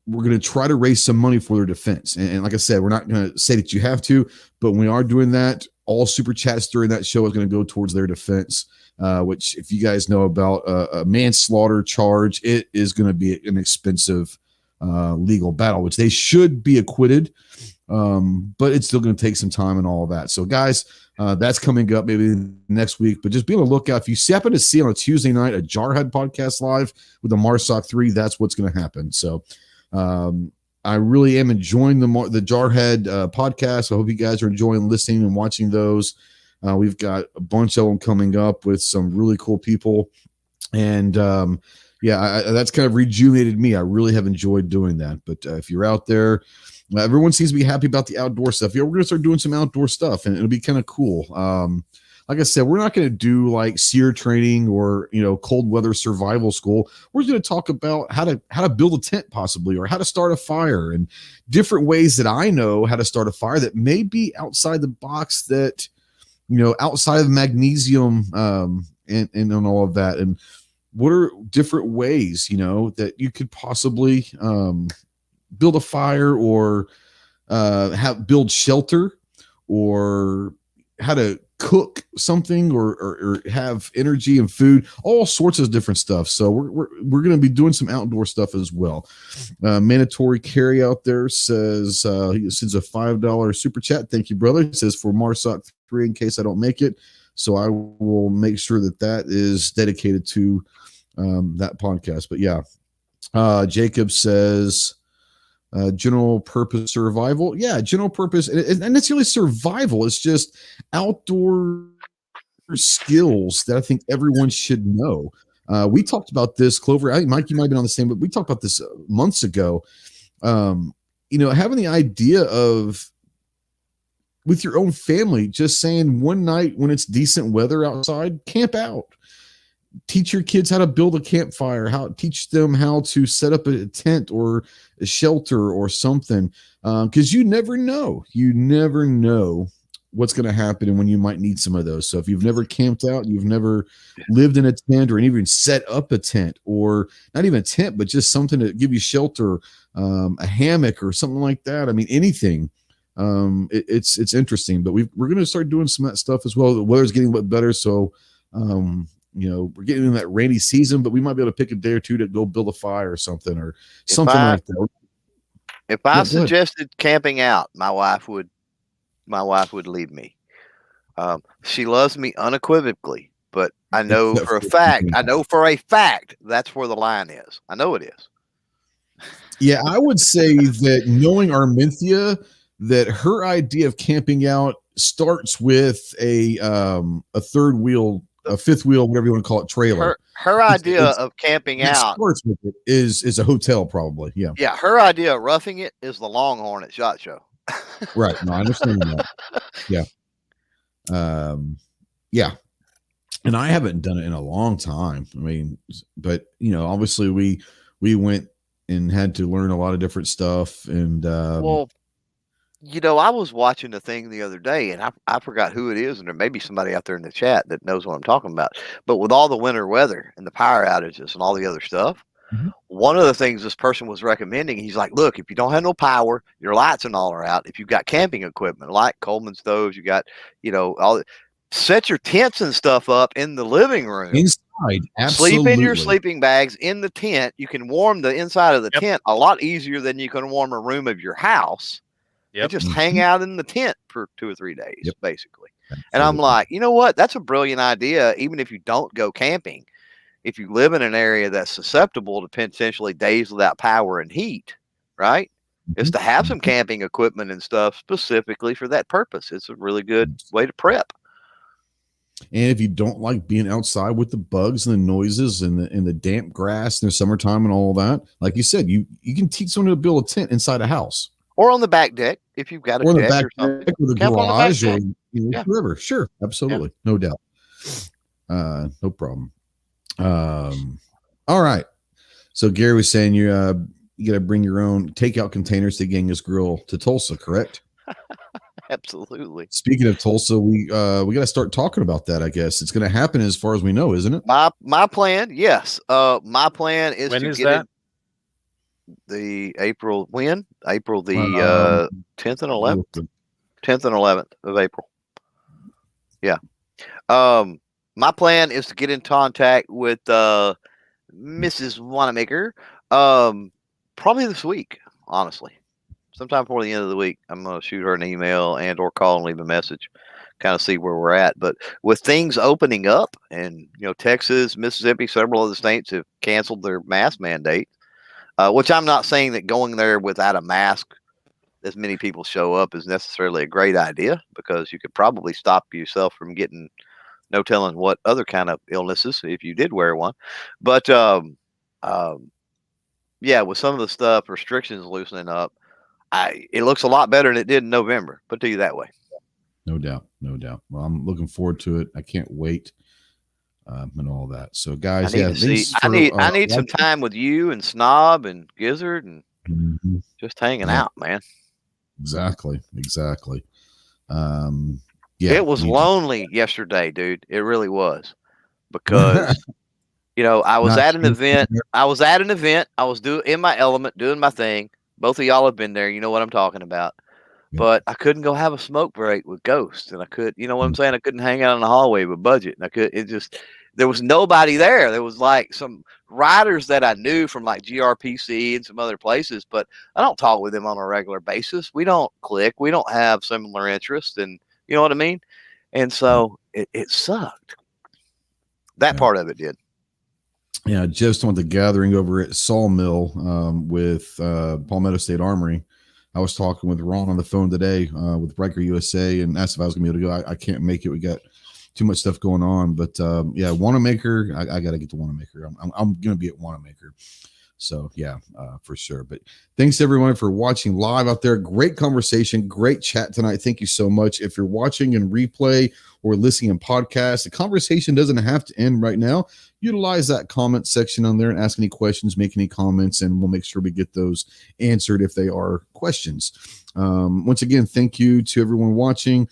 S1: We're going to try to raise some money for their defense. And like I said, we're not going to say that you have to, but when we are doing that, all super chats during that show is going to go towards their defense, which if you guys know about a manslaughter charge, it is going to be an expensive legal battle, which they should be acquitted. But it's still going to take some time and all of that. So guys, that's coming up maybe next week, but just be on the lookout. If you happen to see on a Tuesday night, a Jarhead podcast live with the MARSOC 3, that's what's going to happen. So, I really am enjoying the Jarhead podcast. I hope you guys are enjoying listening and watching those. We've got a bunch of them coming up with some really cool people. And that's kind of rejuvenated me. I really have enjoyed doing that. But if you're out there, everyone seems to be happy about the outdoor stuff. Yeah, we're going to start doing some outdoor stuff, and it'll be kind of cool. Like I said, we're not going to do like SEER training or, cold weather survival school. We're going to talk about how to build a tent possibly, or how to start a fire, and different ways that I know how to start a fire that may be outside the box, that, outside of magnesium, and all of that. And what are different ways, that you could possibly, build a fire, or, build shelter, or how to cook something, or have energy and food, all sorts of different stuff. So we're going to be doing some outdoor stuff as well. Mandatory Carry out there says, he sends a $5 super chat. Thank you, brother. It says, for MARSOC 3 in case I don't make it. So I will make sure that is dedicated to that podcast. But yeah, Jacob says, general purpose survival. Yeah, general purpose, and it's really survival. It's just outdoor skills that I think everyone should know. We talked about this, Clover. I think Mike, you might have been on the same, but we talked about this months ago. Having the idea of, with your own family, just saying one night when it's decent weather outside, camp out. Teach your kids how to build a campfire, teach them how to set up a tent or a shelter or something. Because you never know what's going to happen and when you might need some of those. So if you've never camped out, you've never lived in a tent, or even set up a tent, or not even a tent, but just something to give you shelter, a hammock or something like that. I mean, anything. It's interesting, but we're going to start doing some of that stuff as well. The weather's getting a bit better, so We're getting in that rainy season, but we might be able to pick a day or two to go build a fire or something like that.
S4: If I suggested camping out, my wife would leave me. She loves me unequivocally, but I know for a fact that's where the line is. I know it is.
S1: Yeah, I would say that knowing Arminthia, that her idea of camping out starts with a third wheel, a fifth wheel, whatever you want to call it, trailer.
S4: Her idea of camping out
S1: starts with it is a hotel, probably. Yeah.
S4: Yeah, her idea of roughing it is the Longhorn at SHOT Show.
S1: Right. No, I understand that. Yeah. Yeah. And I haven't done it in a long time. I mean, but obviously we went and had to learn a lot of different stuff. And
S4: I was watching a thing the other day, and I forgot who it is, and there may be somebody out there in the chat that knows what I'm talking about. But with all the winter weather and the power outages and all the other stuff, one of the things this person was recommending, he's like, look, if you don't have no power, your lights and all are out. If you've got camping equipment like Coleman stoves, you got, set your tents and stuff up in the living room.
S1: Inside, absolutely.
S4: Sleep in your sleeping bags in the tent. You can warm the inside of the tent a lot easier than you can warm a room of your house. And just hang out in the tent for 2 or 3 days, basically. Absolutely. And I'm like, you know what? That's a brilliant idea. Even if you don't go camping, if you live in an area that's susceptible to potentially days without power and heat, right? Is to have some camping equipment and stuff specifically for that purpose. It's a really good way to prep.
S1: And if you don't like being outside with the bugs and the noises and the damp grass in the summertime and all that, like you said, you can teach someone to build a tent inside a house.
S4: Or on the back deck, if you've got a deck or something.
S1: Or the garage or whatever. Sure, absolutely. Yeah. No doubt. No problem. All right. So Gary was saying you got to bring your own takeout containers to Genghis Grill to Tulsa, correct?
S4: Absolutely.
S1: Speaking of Tulsa, we got to start talking about that. I guess it's going to happen as far as we know, isn't it?
S4: My plan, yes. My plan is
S3: when
S4: to
S3: is
S4: get
S3: that?
S4: April the 10th and 11th. 10th and 11th of April. Yeah. My plan is to get in contact with Mrs. Wanamaker probably this week, honestly. Sometime before the end of the week, I'm going to shoot her an email and or call and leave a message, kind of see where we're at. But with things opening up and, Texas, Mississippi, several other states have canceled their mask mandate, which I'm not saying that going there without a mask, as many people show up, is necessarily a great idea, because you could probably stop yourself from getting no telling what other kind of illnesses if you did wear one. But with some of the stuff, restrictions loosening up, it looks a lot better than it did in November. Put to you that way. No doubt. Well, I'm looking forward to it. I can't wait. And all that. So, guys, I need some time with you and Snob and Gizzard and just hanging out, man. Exactly. It was lonely yesterday, dude. It really was, because I was at an event. I was in my element, doing my thing. Both of y'all have been there. You know what I'm talking about. Yeah. But I couldn't go have a smoke break with Ghost, and I could, what I'm saying? I couldn't hang out in the hallway with Budget, and there was nobody there. There was like some riders that I knew from like GRPC and some other places, but I don't talk with them on a regular basis. We don't click. We don't have similar interests, and you know what I mean? And so it sucked. That part of it did. Yeah, just on the gathering over at Sawmill with Palmetto State Armory. I was talking with Ron on the phone today with Riker USA and asked if I was going to be able to go. I can't make it. We got too much stuff going on. But Wanamaker, I got to get to Wanamaker. I'm going to be at Wanamaker. So, for sure. But thanks, everyone, for watching live out there. Great conversation. Great chat tonight. Thank you so much. If you're watching in replay or listening in podcast, the conversation doesn't have to end right now. Utilize that comment section on there and ask any questions, make any comments, and we'll make sure we get those answered if they are questions. Once again, thank you to everyone watching.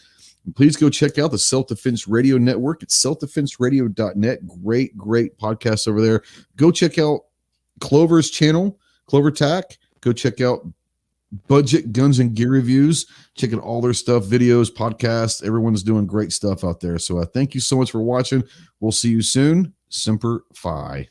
S4: Please go check out the Self-Defense Radio Network. It's selfdefenseradio.net. Great podcast over there. Go check out Clover's channel, Clover Tack. Go check out
S1: Budget Guns and Gear Reviews. Checking all their stuff, videos, podcasts. Everyone's doing great stuff out there. So thank you so much for watching. We'll see you soon. Semper Fi.